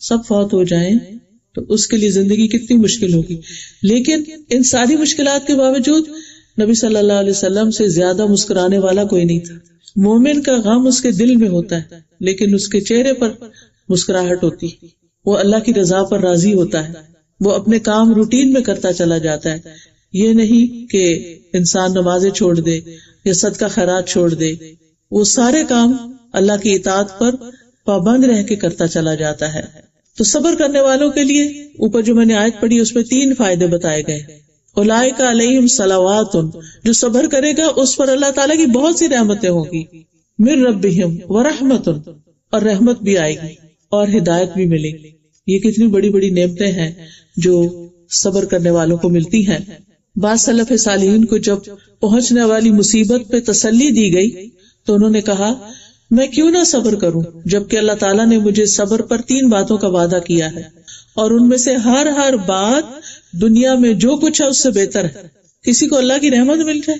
سب فوت ہو جائیں تو اس کے لیے زندگی کتنی مشکل ہوگی. لیکن ان ساری مشکلات کے باوجود نبی صلی اللہ علیہ وسلم سے زیادہ مسکرانے والا کوئی نہیں تھا. مومن کا غم اس کے دل میں ہوتا ہے لیکن اس کے چہرے پر مسکراہٹ ہوتی، وہ اللہ کی رضا پر راضی ہوتا ہے، وہ اپنے کام روٹین میں کرتا چلا جاتا ہے. یہ نہیں کہ انسان نمازیں چھوڑ دے یا صدقہ خیرات چھوڑ دے، وہ سارے کام اللہ کی اطاعت پر پابند رہ کے کرتا چلا جاتا ہے. تو صبر کرنے والوں کے لیے اوپر جو میں نے آیت پڑھی اس میں 3 فائدے بتائے گئے. اولئک علیہم صلوات، جو صبر کرے گا اس پر اللہ تعالیٰ کی بہت سی رحمتیں ہوں گی، من ربہم ورحمت، اور رحمت بھی آئے گی اور ہدایت بھی ملے گی. یہ کتنی بڑی بڑی نعمتیں ہیں جو صبر کرنے والوں کو ملتی ہیں. بعض سلف صالحین کو جب پہنچنے والی مصیبت پہ تسلی دی گئی تو انہوں نے کہا میں کیوں نہ صبر کروں جبکہ اللہ تعالیٰ نے مجھے صبر پر 3 باتوں کا وعدہ کیا ہے اور ان میں سے ہر بات دنیا میں جو کچھ ہے اس سے بہتر ہے. کسی کو اللہ کی رحمت مل جائے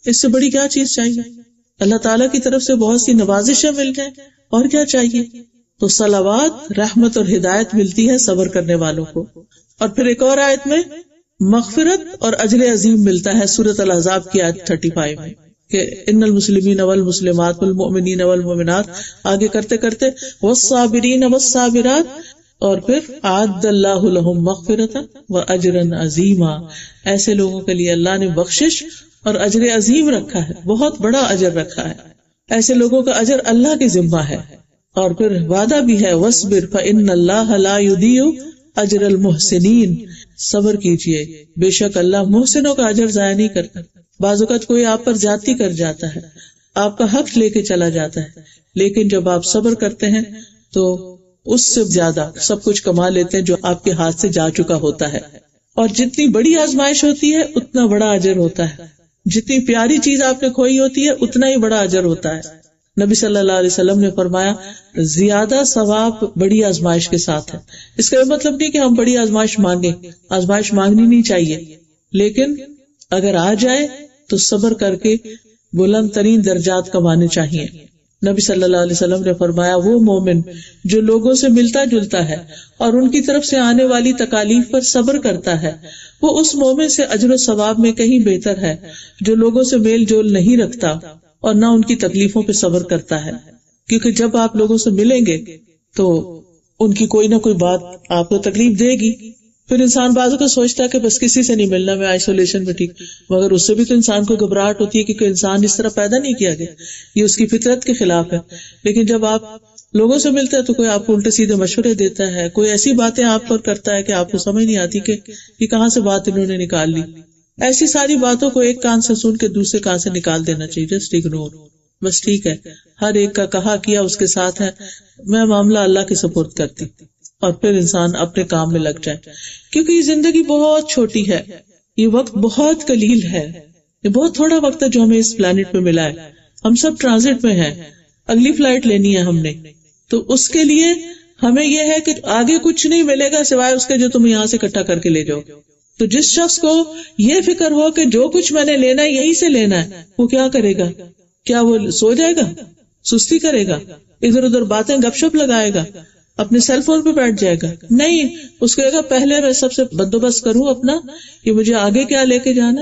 اس سے بڑی کیا چیز چاہیے؟ اللہ تعالیٰ کی طرف سے بہت سی نوازشیں مل جائیں اور کیا چاہیے؟ تو صلوات، رحمت اور ہدایت ملتی ہے صبر کرنے والوں کو. اور پھر ایک اور آیت میں مغفرت اور اجر عظیم ملتا ہے سورۃ الاحزاب کی آیت 35 میں کہ ان المسلمین والمسلمات والمؤمنین والمؤمنات، آگے کرتے کرتے والصابرین والصابرات، اور پھر اعد اللہ لہم مغفرۃ واجرا عظیما. ایسے لوگوں کے لیے اللہ نے بخشش اور اجر عظیم رکھا ہے، بہت بڑا اجر رکھا ہے. ایسے لوگوں کا اجر اللہ کے ذمہ ہے. اور پھر وعدہ بھی ہے وَاصْبِرْ فَإِنَّ اللَّهَ لَا يُضِيعُ أَجْرَ الْمُحْسِنِينَ، صبر کیجئے بے شک اللہ محسنوں کا اجر ضائع نہیں کرتا. بعض اوقات کوئی آپ پر زیادتی کر جاتا ہے، آپ کا حق لے کے چلا جاتا ہے، لیکن جب آپ صبر کرتے ہیں تو اس سے زیادہ سب کچھ کما لیتے ہیں جو آپ کے ہاتھ سے جا چکا ہوتا ہے. اور جتنی بڑی آزمائش ہوتی ہے اتنا بڑا اجر ہوتا ہے، جتنی پیاری چیز آپ نے کھوئی ہوتی ہے اتنا ہی بڑا اجر ہوتا ہے. نبی صلی اللہ علیہ وسلم نے فرمایا زیادہ ثواب بڑی آزمائش کے ساتھ ہے. اس کا مطلب نہیں کہ ہم بڑی آزمائش مانگیں، آزمائش مانگنی نہیں چاہیے، لیکن اگر آ جائے تو صبر کر کے بلند ترین درجات کمانے چاہیے. نبی صلی اللہ علیہ وسلم نے فرمایا وہ مومن جو لوگوں سے ملتا جلتا ہے اور ان کی طرف سے آنے والی تکالیف پر صبر کرتا ہے، وہ اس مومن سے اجر و ثواب میں کہیں بہتر ہے جو لوگوں سے میل جول نہیں رکھتا اور نہ ان کی تکلیفوں پہ صبر کرتا ہے. کیونکہ جب آپ لوگوں سے ملیں گے تو ان کی کوئی نہ کوئی بات آپ کو تکلیف دے گی. پھر انسان بعضوں کو سوچتا ہے کہ بس کسی سے نہیں ملنا، میں آئسولیشن میں ٹھیک، مگر اس سے بھی تو انسان کو گھبراہٹ ہوتی ہے کیونکہ انسان اس طرح پیدا نہیں کیا گیا، یہ اس کی فطرت کے خلاف ہے. لیکن جب آپ لوگوں سے ملتے ہیں تو کوئی آپ کو الٹے سیدھے مشورے دیتا ہے، کوئی ایسی باتیں آپ پر کرتا ہے کہ آپ کو سمجھ نہیں آتی کہ یہ کہاں سے بات انہوں نے نکال لی. ایسی ساری باتوں کو ایک کان سے سن کے دوسرے کان سے نکال دینا چاہیے، جسٹ اگنور. بس ٹھیک ہے، ہر ایک کا کہا کیا اس کے ساتھ ہے، میں معاملہ اللہ کے سپرد کرتی، اور پھر انسان اپنے کام میں لگ جائے. کیونکہ یہ زندگی بہت چھوٹی ہے، یہ وقت بہت قلیل ہے، یہ بہت تھوڑا وقت ہے جو ہمیں اس پلانٹ پہ ملا ہے. ہم سب ٹرانزٹ میں ہیں، اگلی فلائٹ لینی ہے ہم نے، تو اس کے لیے ہمیں یہ ہے کہ آگے کچھ نہیں ملے گا سوائے اس کے جو تم یہاں سے اکٹھا کر کے لے جاؤ. تو جس شخص کو یہ فکر ہو کہ جو کچھ میں نے لینا ہے یہی سے لینا ہے، وہ کیا کرے گا؟ کیا وہ سو جائے گا، سستی کرے گا، ادھر ادھر باتیں گپ شپ لگائے گا، اپنے سیل فون پہ بیٹھ جائے گا؟ نہیں، اس کو کہے گا پہلے میں سب سے بندوبست کروں اپنا کہ مجھے آگے کیا لے کے جانا،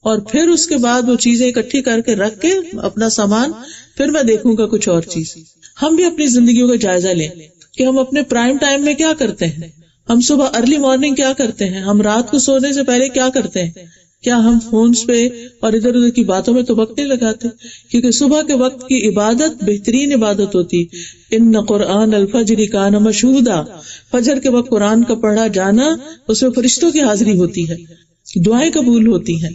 اور پھر اس کے بعد وہ چیزیں اکٹھی کر کے رکھ کے اپنا سامان، پھر میں دیکھوں گا کچھ اور چیز. ہم بھی اپنی زندگیوں کا جائزہ لیں کہ ہم اپنے پرائم ٹائم میں کیا کرتے ہیں، ہم صبح ارلی مارننگ کیا کرتے ہیں، ہم رات کو سونے سے پہلے کیا کرتے ہیں. کیا ہم فونز پہ اور ادھر ادھر کی باتوں میں تو وقت نہیں لگاتے؟ کیونکہ صبح کے وقت کی عبادت بہترین عبادت ہوتی. ان قرآن الفجر کان مشہودا، فجر کے وقت قرآن کا پڑھا جانا اس میں فرشتوں کی حاضری ہوتی ہے. دعائیں قبول ہوتی ہیں،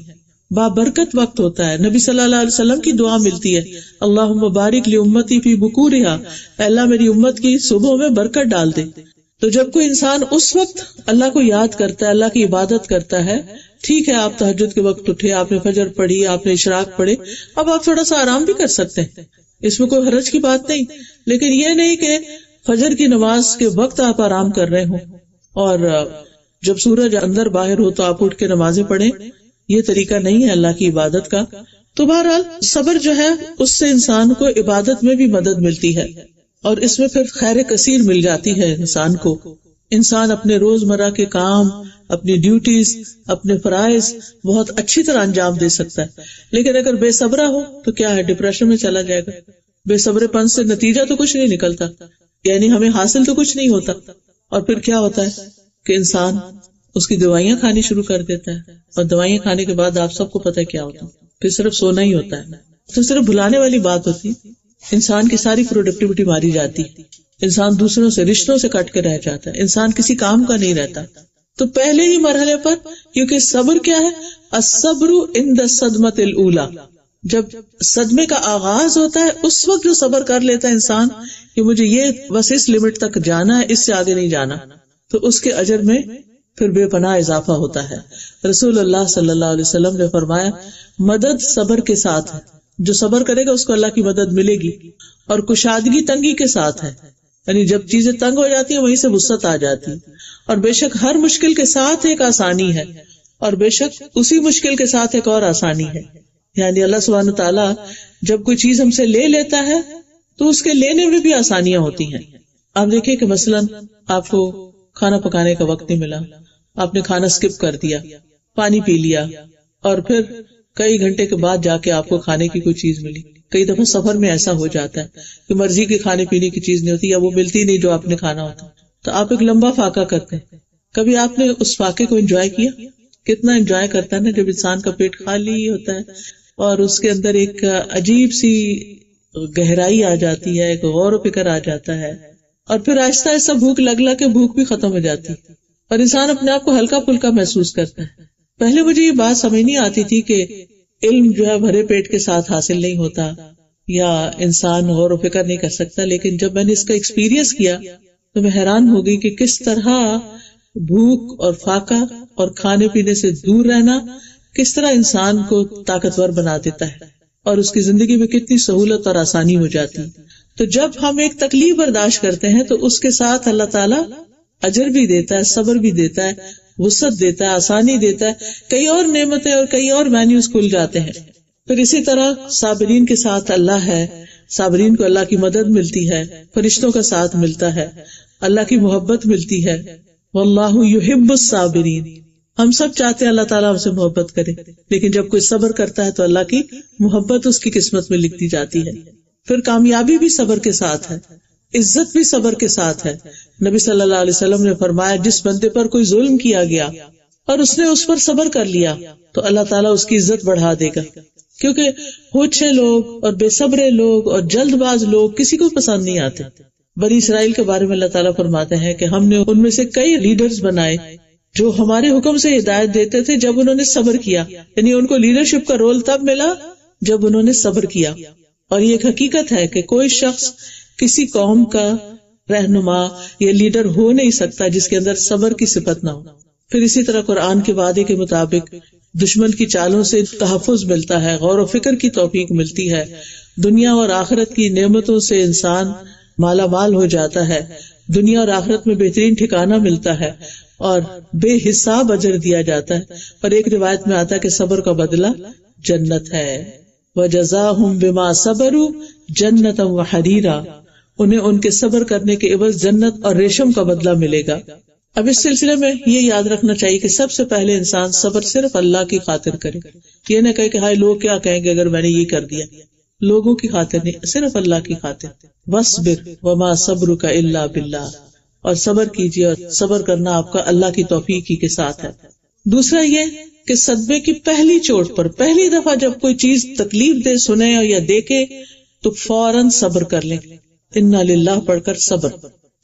بابرکت وقت ہوتا ہے. نبی صلی اللہ علیہ وسلم کی دعا ملتی ہے، اللہم بارک لامتی فی بکورہا، اللہ میری امت کی صبح میں برکت ڈال دے. تو جب کوئی انسان اس وقت اللہ کو یاد کرتا ہے، اللہ کی عبادت کرتا ہے، ٹھیک ہے آپ تہجد کے وقت اٹھے، آپ نے فجر پڑھی، آپ نے اشراق پڑھے، اب آپ تھوڑا سا آرام بھی کر سکتے ہیں، اس میں کوئی حرج کی بات نہیں. لیکن یہ نہیں کہ فجر کی نماز کے وقت آپ آرام کر رہے ہوں اور جب سورج اندر باہر ہو تو آپ اٹھ کے نمازیں پڑھیں، یہ طریقہ نہیں ہے اللہ کی عبادت کا. تو بہرحال صبر جو ہے اس سے انسان کو عبادت میں بھی مدد ملتی ہے اور اس میں پھر خیر کثیر مل جاتی ہے انسان کو. انسان اپنے روزمرہ کے کام، اپنی ڈیوٹیز، اپنے فرائض بہت اچھی طرح انجام دے سکتا ہے. لیکن اگر بے صبرہ ہو تو کیا ہے، ڈپریشن میں چلا جائے گا. بے صبر پن سے نتیجہ تو کچھ نہیں نکلتا، یعنی ہمیں حاصل تو کچھ نہیں ہوتا. اور پھر کیا ہوتا ہے کہ انسان اس کی دوائیاں کھانی شروع کر دیتا ہے، اور دوائیاں کھانے کے بعد آپ سب کو پتہ ہے کیا ہوتا ہے، پھر صرف سونا ہی ہوتا ہے. تو صرف بھلانے والی بات ہوتی، انسان کی ساری پروڈکٹیوٹی ماری جاتی، انسان دوسروں سے، رشتوں سے کٹ کے رہ جاتا ہے، انسان کسی کام کا نہیں رہتا. تو پہلے ہی مرحلے پر، کیونکہ صبر کیا ہے، الصبر عند الصدمۃ الاولی، جب صدمے کا آغاز ہوتا ہے اس وقت جو صبر کر لیتا ہے انسان کہ مجھے یہ بس اس لمٹ تک جانا ہے، اس سے آگے نہیں جانا، تو اس کے اجر میں پھر بے پناہ اضافہ ہوتا ہے. رسول اللہ صلی اللہ علیہ وسلم نے فرمایا، مدد صبر کے ساتھ ہے، جو صبر کرے گا اس کو اللہ کی مدد ملے گی، اور کشادگی تنگی کے ساتھ ہے، یعنی جب چیزیں تنگ ہو جاتی ہیں وہیں سے وسعت آ جاتی. اور بے شک ہر مشکل کے ساتھ ایک آسانی ہے، اور بے شک اسی مشکل کے ساتھ ایک اور آسانی ہے. یعنی اللہ سبحانہ تعالیٰ جب کوئی چیز ہم سے لے لیتا ہے تو اس کے لینے میں بھی آسانیاں ہوتی ہیں. آپ دیکھیں کہ مثلاً آپ کو کھانا پکانے کا وقت نہیں ملا، آپ نے کھانا اسکپ کر دیا، پانی پی لیا، اور پھر کئی گھنٹے کے بعد جا کے آپ کو کھانے کی کوئی چیز ملی. کئی دفعہ سفر میں ایسا ہو جاتا ہے کہ مرضی کی کھانے پینے کی چیز نہیں ہوتی، یا وہ ملتی نہیں جو آپ نے کھانا ہوتا، تو آپ ایک لمبا فاقہ کرتے ہیں. کبھی آپ نے اس فاقے کو انجوائے کیا؟ کتنا انجوائے کرتا ہے نا جب انسان کا پیٹ خالی ہوتا ہے اور اس کے اندر ایک عجیب سی گہرائی آ جاتی ہے، ایک غور و فکر آ جاتا ہے، اور پھر آہستہ آہستہ بھوک لگ کے بھوک بھی ختم ہو جاتی اور انسان اپنے آپ کو ہلکا پھلکا محسوس کرتا ہے. پہلے مجھے یہ بات سمجھ نہیں آتی تھی کہ علم جو ہے بھرے پیٹ کے ساتھ حاصل نہیں ہوتا یا انسان غور و فکر نہیں کر سکتا، لیکن جب میں نے اس کا ایکسپیرئنس کیا تو میں حیران ہو گئی کہ کس طرح بھوک اور فاقہ اور کھانے پینے سے دور رہنا کس طرح انسان کو طاقتور بنا دیتا ہے اور اس کی زندگی میں کتنی سہولت اور آسانی ہو جاتی. تو جب ہم ایک تکلیف برداشت کرتے ہیں تو اس کے ساتھ اللہ تعالیٰ اجر بھی دیتا ہے، صبر بھی دیتا ہے، وسعت دیتا ہے، آسانی دیتا ہے، کئی اور نعمتیں اور کئی اور مینیوز کھل جاتے ہیں. پھر اسی طرح صابرین کے ساتھ اللہ ہے، صابرین کو اللہ کی مدد ملتی ہے، فرشتوں کا ساتھ ملتا ہے، اللہ کی محبت ملتی ہے. واللہ یحب الصابرین، ہم سب چاہتے ہیں اللہ تعالیٰ ہم سے محبت کرے، لیکن جب کوئی صبر کرتا ہے تو اللہ کی محبت اس کی قسمت میں لکھی جاتی ہے. پھر کامیابی بھی صبر کے ساتھ ہے، عزت بھی صبر کے ساتھ ہے. نبی صلی اللہ علیہ وسلم نے فرمایا، جس بندے پر کوئی ظلم کیا گیا اور اس نے اس پر صبر کر لیا تو اللہ تعالیٰ اس کی عزت بڑھا دے گا، کیونکہ ہوچے لوگ اور بے صبرے لوگ اور جلد باز لوگ کسی کو پسند نہیں آتے. بنی اسرائیل کے بارے میں اللہ تعالیٰ فرماتے ہیں کہ ہم نے ان میں سے کئی لیڈرز بنائے جو ہمارے حکم سے ہدایت دیتے تھے جب انہوں نے صبر کیا، یعنی ان کو لیڈرشپ کا رول تب ملا جب انہوں نے صبر کیا. اور یہ ایک حقیقت ہے کہ کوئی شخص کسی قوم کا رہنما یا لیڈر ہو نہیں سکتا جس کے اندر صبر کی صفت نہ ہو. پھر اسی طرح قرآن کے وعدے کے مطابق دشمن کی چالوں سے تحفظ ملتا ہے، غور و فکر کی توفیق ملتی ہے، دنیا اور آخرت کی نعمتوں سے انسان مالا مال ہو جاتا ہے، دنیا اور آخرت میں بہترین ٹھکانہ ملتا ہے اور بے حساب اجر دیا جاتا ہے. اور ایک روایت میں آتا ہے کہ صبر کا بدلہ جنت ہے. وَجَزَاهُمْ بِمَا صَبَرُوا جَنَّةً وَحَرِيرًا، انہیں ان کے صبر کرنے کے عوض جنت اور ریشم کا بدلہ ملے گا. اب اس سلسلے میں یہ یاد رکھنا چاہیے کہ سب سے پہلے انسان صبر صرف اللہ کی خاطر کرے، یہ نہ کہے کہ ہائے لوگ کیا کہیں گے اگر میں نے یہ کر دیا. لوگوں کی خاطر نہیں، صرف اللہ کی خاطر. وَاصْبِرْ وَمَا صَبْرُكَ إِلَّا بِاللَّهِ، اور صبر کیجیے، اور صبر کرنا آپ کا اللہ کی توفیق ہی کے ساتھ ہے. دوسرا یہ کہ صدمے کی پہلی چوٹ پر، پہلی دفعہ جب کوئی چیز تکلیف دے سنے یا دیکھے تو فوراً صبر کر لیں، اِنَّا لِلَّهِ پڑھ کر صبر.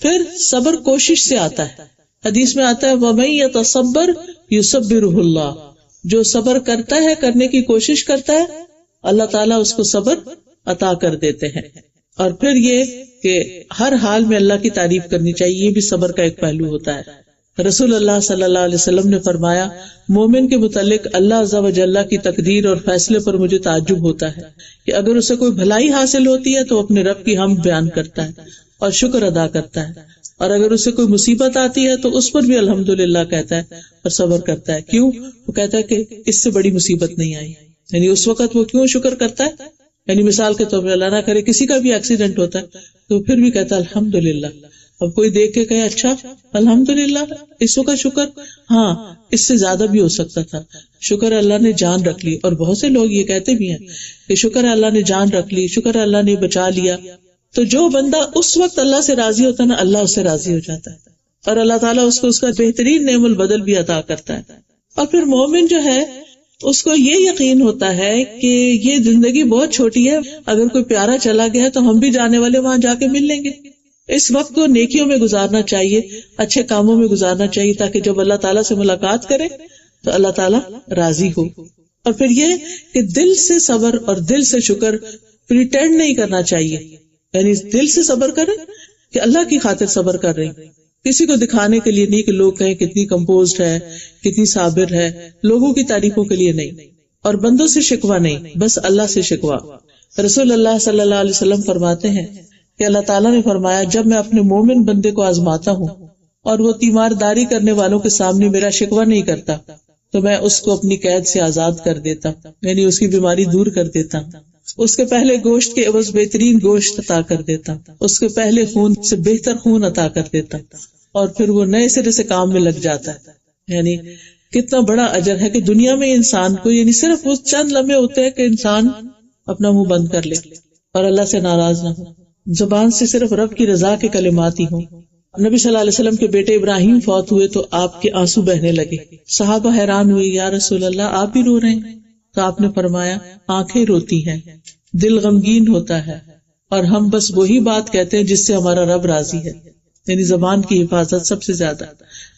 پھر صبر کوشش سے آتا ہے، حدیث میں آتا ہے وَمَن يَتَصَبَّرْ يُصَبِّرْهُ اللَّهُ، جو صبر کرتا ہے، کرنے کی کوشش کرتا ہے، اللہ تعالیٰ اس کو صبر عطا کر دیتے ہیں. اور پھر یہ کہ ہر حال میں اللہ کی تعریف کرنی چاہیے، یہ بھی صبر کا ایک پہلو ہوتا ہے. رسول اللہ صلی اللہ علیہ وسلم نے فرمایا، مومن کے متعلق اللہ عز و جل کی تقدیر اور فیصلے پر مجھے تعجب ہوتا ہے کہ اگر اسے کوئی بھلائی حاصل ہوتی ہے تو اپنے رب کی حمد بیان کرتا ہے اور شکر ادا کرتا ہے، اور اگر اسے کوئی مصیبت آتی ہے تو اس پر بھی الحمدللہ کہتا ہے اور صبر کرتا ہے. کیوں؟ وہ کہتا ہے کہ اس سے بڑی مصیبت نہیں آئی. یعنی اس وقت وہ کیوں شکر کرتا ہے؟ یعنی مثال کے طور پر اللہ نہ کرے کسی کا بھی ایکسیڈنٹ ہوتا ہے تو پھر بھی کہتا ہے الحمدللہ. اب کوئی دیکھ کے کہے اچھا الحمدللہ اس وقت شکر، ہاں اس سے زیادہ بھی ہو سکتا تھا، شکر اللہ نے جان رکھ لی. اور بہت سے لوگ یہ کہتے بھی ہیں کہ شکر اللہ نے جان رکھ لی، شکر اللہ نے بچا لیا. تو جو بندہ اس وقت اللہ سے راضی ہوتا ہے نا، اللہ اس سے راضی ہو جاتا ہے اور اللہ تعالیٰ اس کو اس کا بہترین نعم البدل بھی عطا کرتا ہے. اور پھر مومن جو ہے اس کو یہ یقین ہوتا ہے کہ یہ زندگی بہت چھوٹی ہے، اگر کوئی پیارا چلا گیا ہے تو ہم بھی جانے والے وہاں جا کے مل لیں گے. اس وقت کو نیکیوں میں گزارنا چاہیے، اچھے کاموں میں گزارنا چاہیے، تاکہ جب اللہ تعالیٰ سے ملاقات کرے تو اللہ تعالیٰ راضی ہو. اور پھر یہ کہ دل سے صبر اور دل سے شکر پریٹینڈ نہیں کرنا چاہیے، یعنی دل سے صبر کریں کہ اللہ کی خاطر صبر کر رہے ہیں، کسی کو دکھانے کے لیے نہیں کہ لوگ کہیں کتنی کمپوزڈ ہے، کتنی صابر ہے، لوگوں کی تعریفوں کے لیے نہیں. اور بندوں سے شکوہ نہیں، بس اللہ سے شکوہ. رسول اللہ صلی اللہ علیہ وسلم فرماتے ہیں کہ اللہ تعالیٰ نے فرمایا، جب میں اپنے مومن بندے کو آزماتا ہوں اور وہ تیمارداری کرنے والوں کے سامنے میرا شکوہ نہیں کرتا تو میں اس کو اپنی قید سے آزاد کر دیتا، یعنی اس کی بیماری دور کر دیتا، اس کے پہلے گوشت کے عوض بہترین گوشت عطا کر دیتا، اس کے پہلے خون سے بہتر خون عطا کر دیتا، اور پھر وہ نئے سرے سے کام میں لگ جاتا ہے. یعنی کتنا بڑا اجر ہے کہ دنیا میں انسان کو، یعنی صرف وہ چند لمحے ہوتے ہیں کہ انسان اپنا منہ بند کر لے اور اللہ سے ناراض نہ ہو، زبان سے صرف رب کی رضا کے کلمات ہی ہوں. نبی صلی اللہ علیہ وسلم کے بیٹے ابراہیم فوت ہوئے تو آپ کے آنسو بہنے لگے. صحابہ حیران ہوئے، یا رسول اللہ آپ بھی رو رہے ہیں؟ تو آپ نے فرمایا، آنکھیں روتی ہیں، دل غمگین ہوتا ہے، اور ہم بس وہی بات کہتے ہیں جس سے ہمارا رب راضی ہے. یعنی زبان کی حفاظت سب سے زیادہ.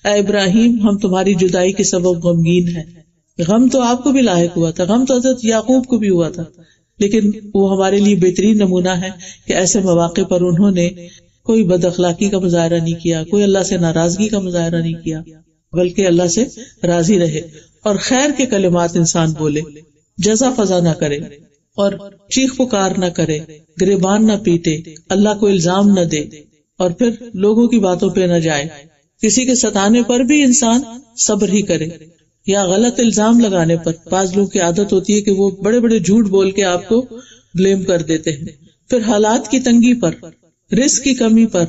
اے ابراہیم، ہم تمہاری جدائی کے سبب غمگین ہیں. غم تو آپ کو بھی لاحق ہوا تھا، غم تو حضرت یعقوب کو بھی ہوا تھا، لیکن وہ ہمارے لیے بہترین نمونہ ہے کہ ایسے مواقع پر انہوں نے کوئی بد اخلاقی کا مظاہرہ نہیں کیا، کوئی اللہ سے ناراضگی کا مظاہرہ نہیں کیا، بلکہ اللہ سے راضی رہے اور خیر کے کلمات انسان بولے، جزا فضا نہ کرے اور چیخ پکار نہ کرے، گریبان نہ پیٹے، اللہ کو الزام نہ دے، اور پھر لوگوں کی باتوں پہ نہ جائے. کسی کے ستانے پر بھی انسان صبر ہی کرے، یا غلط الزام لگانے پر. بعض لوگوں کی عادت ہوتی ہے کہ وہ بڑے بڑے جھوٹ بول کے آپ کو بلیم کر دیتے ہیں. پھر حالات کی تنگی پر، رزق کی کمی پر،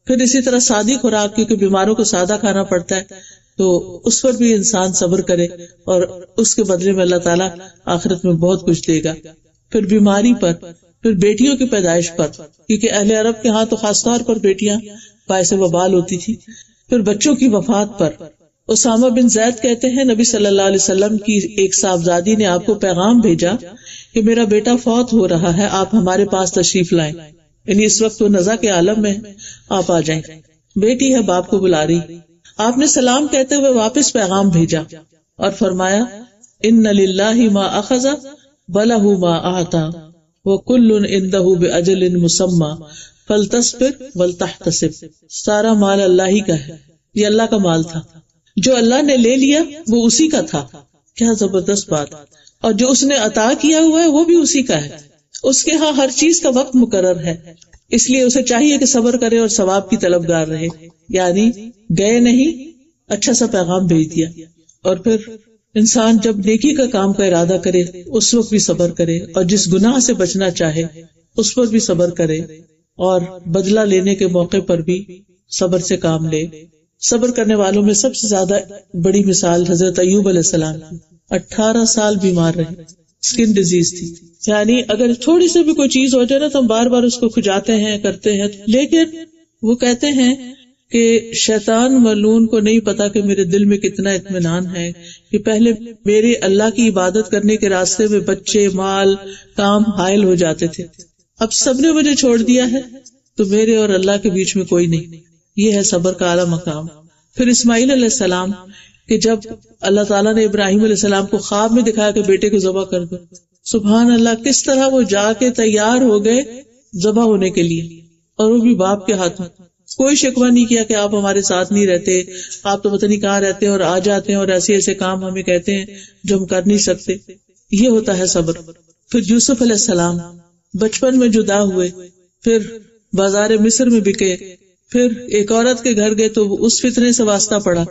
پھر اسی طرح سادی خوراک، کیونکہ بیماروں کو سادہ کھانا پڑتا ہے تو اس پر بھی انسان صبر کرے اور اس کے بدلے میں اللہ تعالیٰ آخرت میں بہت کچھ دے گا. پھر بیماری پر، پھر بیٹیوں کی پیدائش پر، کیونکہ اہل عرب کے ہاں تو خاص طور پر بیٹیاں باعث وبال ہوتی تھی. پھر بچوں کی وفات پر. اسامہ بن زید کہتے ہیں، نبی صلی اللہ علیہ وسلم کی ایک صاحبزادی نے آپ کو پیغام بھیجا کہ میرا بیٹا فوت ہو رہا ہے، آپ ہمارے پاس تشریف لائیں. یعنی اس وقت وہ نزا کے عالم میں آپ آ جائیں. بیٹی ہے، باپ کو بلا رہی. آپ نے سلام کہتے ہوئے واپس پیغام بھیجا اور فرمایا، ان للہ ما اخذ ولہ ما اعطى وکل عندہ باجل مسمی فلتصبر ولتحتسب. سارا مال اللہ ہی کا ہے، یہ اللہ کا مال تھا، جو اللہ نے لے لیا وہ اسی کا تھا. کیا زبردست بات. اور جو اس نے عطا کیا ہوا ہے وہ بھی اسی کا ہے. اس کے ہاں ہر چیز کا وقت مقرر ہے، اس لیے اسے چاہیے کہ صبر کرے اور ثواب کی طلبگار رہے. یعنی گئے نہیں، اچھا سا پیغام بھیج دیا. اور پھر انسان جب نیکی کا کام کا ارادہ کرے اس وقت بھی صبر کرے، اور جس گناہ سے بچنا چاہے اس پر بھی صبر کرے، اور بدلہ لینے کے موقع پر بھی صبر سے کام لے. صبر کرنے والوں میں سب سے زیادہ بڑی مثال حضرت ایوب علیہ السلام کی. 18 سال بیمار رہے، اسکن ڈیزیز تھی. یعنی اگر تھوڑی سی بھی کوئی چیز ہو جائے نا تو ہم بار بار اس کو کھجاتے ہیں، کرتے ہیں، لیکن وہ کہتے ہیں کہ شیطان ملعون کو نہیں پتا کہ میرے دل میں کتنا اطمینان ہے کہ پہلے میرے اللہ کی عبادت کرنے کے راستے میں بچے، مال، کام حائل ہو جاتے تھے، اب سب نے مجھے چھوڑ دیا ہے تو میرے اور اللہ کے بیچ میں کوئی نہیں. یہ ہے صبر کا اعلیٰ مقام. پھر اسماعیل علیہ السلام کہ جب اللہ تعالیٰ نے ابراہیم علیہ السلام کو خواب میں دکھایا کہ بیٹے کو ذبح کر دو، سبحان اللہ کس طرح وہ جا کے تیار ہو گئے ذبح ہونے کے لیے، اور وہ بھی باپ کے ہاتھ میں. کوئی شکوہ نہیں کیا کہ آپ ہمارے ساتھ نہیں رہتے، آپ تو پتہ نہیں کہاں رہتے ہیں اور آ جاتے ہیں اور ایسے ایسے کام ہمیں کہتے ہیں جو ہم کر نہیں سکتے. یہ ہوتا ہے صبر. پھر یوسف علیہ السلام بچپن میں جدا ہوئے، پھر بازار مصر میں بکے، پھر ایک عورت کے گھر گئے تو اس فتنے سے واسطہ پڑا،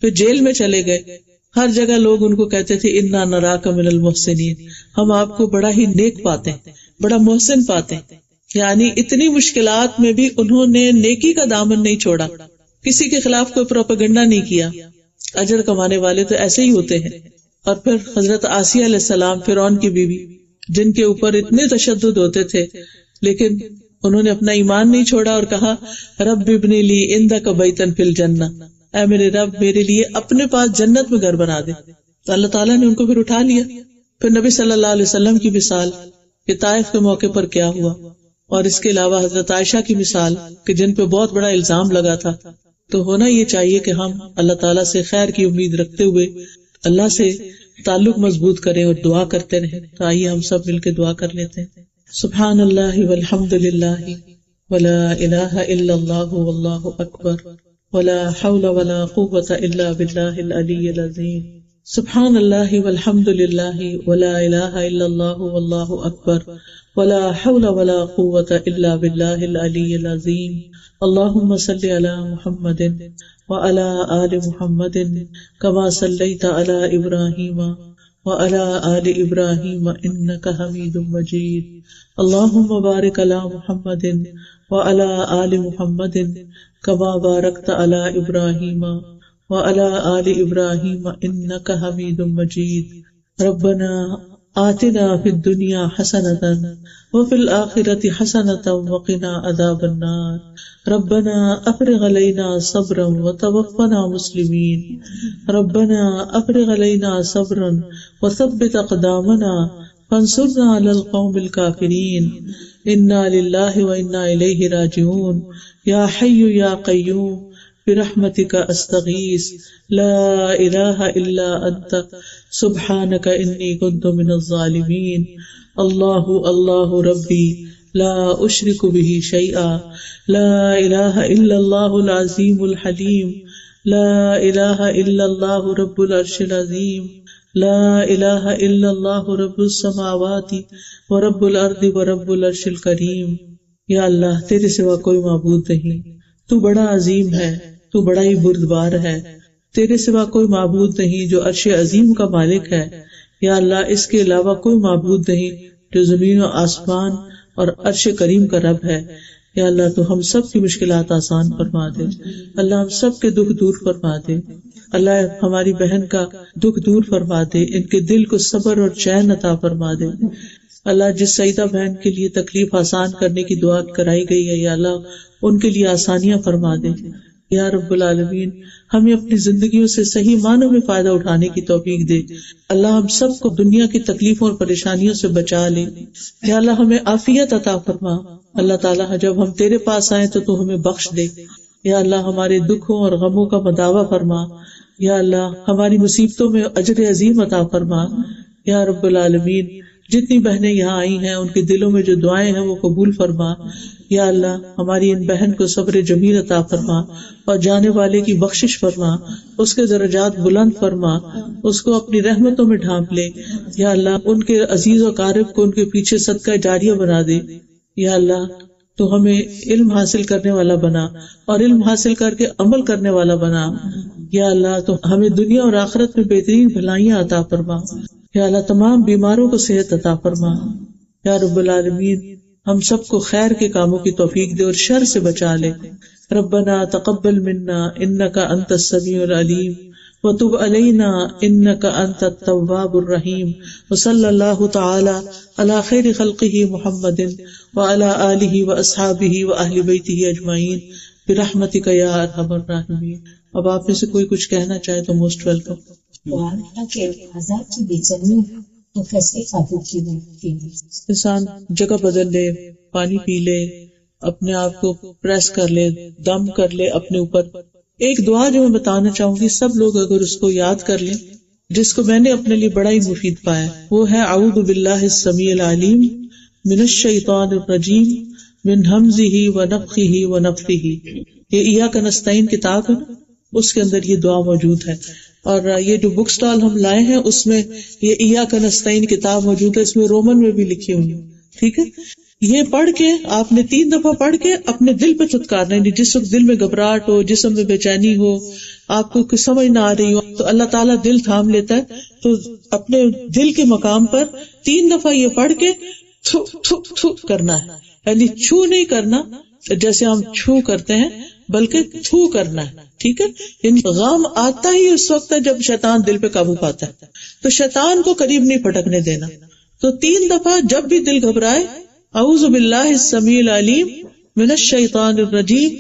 پھر جیل میں چلے گئے. ہر جگہ لوگ ان کو کہتے تھے انا نراک من المحسنین، ہم آپ کو بڑا ہی نیک پاتے ہیں، بڑا محسن پاتے ہیں. یعنی اتنی مشکلات میں بھی انہوں نے نیکی کا دامن نہیں چھوڑا، کسی کے خلاف کوئی پروپیگنڈا نہیں کیا. اجر کمانے والے تو ایسے ہی ہوتے ہیں. اور پھر حضرت آسیہ علیہ السلام فرعون کی بیوی، جن کے اوپر اتنے تشدد ہوتے تھے، لیکن انہوں نے اپنا ایمان نہیں چھوڑا اور کہا رب ابن لی عندک بیتا فی الجنہ، اے میرے رب میرے لیے اپنے پاس جنت میں گھر بنا دے. تو اللہ تعالیٰ نے ان کو پھر اٹھا لیا. پھر نبی صلی اللہ علیہ وسلم کی مثال کہ طائف کے موقع پر کیا ہوا، اور اس کے علاوہ حضرت عائشہ کی مثال کہ جن پہ بہت بڑا الزام لگا تھا. تو ہونا یہ چاہیے کہ ہم اللہ تعالیٰ سے خیر کی امید رکھتے ہوئے اللہ سے تعلق مضبوط کریں اور دعا کرتے رہیں. تو آئیے ہم سب مل کے دعا کر لیتے ہیں. سبحان اللہ والحمد للہ ولا الہ الا اللہ واللہ اکبر ولا حول ولا قوة الا باللہ العلی العظیم. سبحان اللہ والحمد للہ ولا الہ الا اللہ واللہ اکبر ولا حول ولا قوة الا باللہ العلی العظیم. اللہم صل علی محمد وعلی آل محمد کما صلیت علی ابراہیم وعلی آل ابراہیم انک حمید مجید. اللہم بارک علی محمد وعلی آل محمد کما بارکت علی ابراہیم وعلی آل ابراہیم انک حمید مجید. ربنا آتنا فی الدنیا حسنۃ وفی الآخرۃ حسنۃ وقنا عذاب النار. ربنا افرغ علینا صبرا وتوفنا مسلمین. ربنا افرغ علینا صبرا وثبت اقدامنا فانصرنا علی القوم الکافرین. انا للہ وانا الیہ راجعون. یا حی یا قیوم برحمتک استغیث لا الہ الا انت سبحانک انی کنت من الظالمین. اللہ اللہ ربی لا اشرک به شیئا لا الہ الا اللہ العظیم الحلیم. لا الہ الا اللہ رب العرش العظیم. لا الہ الا اللہ رب السماوات ورب الارض ورب العرش الکریم. یا اللہ تیرے سوا کوئی معبود نہیں، تو بڑا عظیم ہے، تو بڑا ہی بردبار ہے. تیرے سوا کوئی معبود نہیں جو عرش عظیم کا مالک ہے. یا اللہ اس کے علاوہ کوئی معبود نہیں جو زمین و آسمان اور عرش کریم کا رب ہے. یا اللہ تو ہم سب کی مشکلات آسان فرما دے. اللہ ہم سب کے دکھ دور فرما دے. اللہ ہماری بہن کا دکھ دور فرما دے، ان کے دل کو صبر اور چین عطا فرما دے. اللہ جس سعیدہ بہن کے لیے تکلیف آسان کرنے کی دعا کرائی گئی ہے، یا اللہ ان کے لیے آسانیاں فرما دے. یا رب العالمین ہمیں اپنی زندگیوں سے صحیح معنوں میں فائدہ اٹھانے کی توفیق دے. اللہ ہم سب کو دنیا کی تکلیفوں اور پریشانیوں سے بچا لے. یا اللہ ہمیں عافیت عطا فرما. اللہ تعالیٰ جب ہم تیرے پاس آئیں تو ہمیں بخش دے. یا اللہ ہمارے دکھوں اور غموں کا مداوع فرما. یا اللہ ہماری مصیبتوں میں اجر عظیم عطا فرما. یا رب العالمین جتنی بہنیں یہاں آئی ہیں ان کے دلوں میں جو دعائیں ہیں وہ قبول فرما. یا اللہ ہماری ان بہن کو صبر جمیل عطا فرما اور جانے والے کی بخشش فرما، اس کے درجات بلند فرما، اس کو اپنی رحمتوں میں ڈھانپ لے. یا اللہ ان کے عزیز و قارب کو ان کے پیچھے صدقہ جاریہ بنا دے. یا اللہ تو ہمیں علم حاصل کرنے والا بنا اور علم حاصل کر کے عمل کرنے والا بنا. یا اللہ تو ہمیں دنیا اور آخرت میں بہترین بھلائیاں عطا فرما. یا اللہ تمام بیماروں کو صحت عطا فرما. یا رب العالمین ہم سب کو خیر کے کاموں کی توفیق دے اور شر سے بچا لے. ربنا تقبل منا انک انت السمیع العلیم وتب علینا انک انت التواب الرحیم. وصلی اللہ تعالی علی خیر خلقہ محمد وعلی آلہ واصحابہ واہل بیتہ اجمعین برحمتک یا ارحم الراحمین. اب آپ میں سے کوئی کچھ کہنا چاہے تو موسٹ ویلکم. انسان جگہ بدل لے، پانی پی لے، اپنے آپ کو پریس کر لے، دم کر لے اپنے اوپر، ایک دعا جو میں بتانا چاہوں گی، سب لوگ اگر اس کو یاد کر لیں، جس کو میں نے اپنے لیے بڑا ہی مفید پایا، وہ ہے اعوذ باللہ السمیع العلیم من الشیطان الرجیم من ہمزہ ونفخہ ونفثہ. یہ ایاک نستعین کتاب ہے نا، اس کے اندر یہ دعا موجود ہے. اور یہ جو بک سٹال ہم لائے ہیں اس میں یہ ایاک نستعین کتاب موجود ہے، اس میں رومن میں بھی لکھی ہوئی. ٹھیک ہے، یہ پڑھ کے آپ نے 3 دفعہ پڑھ کے اپنے دل پہ چتکارنا ہے. جس وقت دل میں گھبراہٹ ہو، جسم میں بے چینی ہو، آپ کو کچھ سمجھ نہ آ رہی ہو، تو اللہ تعالیٰ دل تھام لیتا ہے. تو اپنے دل کے مقام پر 3 دفعہ یہ پڑھ کے تھو تھو تھو کرنا ہے. یعنی چھو نہیں کرنا جیسے ہم چھو کرتے ہیں، بلکہ تھو کرنا ہے. ٹھیک ہے، یعنی غم آتا ہی اس وقت ہے جب شیطان دل پہ قابو پاتا ہے، تو شیطان کو قریب نہیں پھٹکنے دینا. تو 3 دفعہ جب بھی دل گھبرائے، اعوذ باللہ السمیع العلیم من الشیطان الرجیم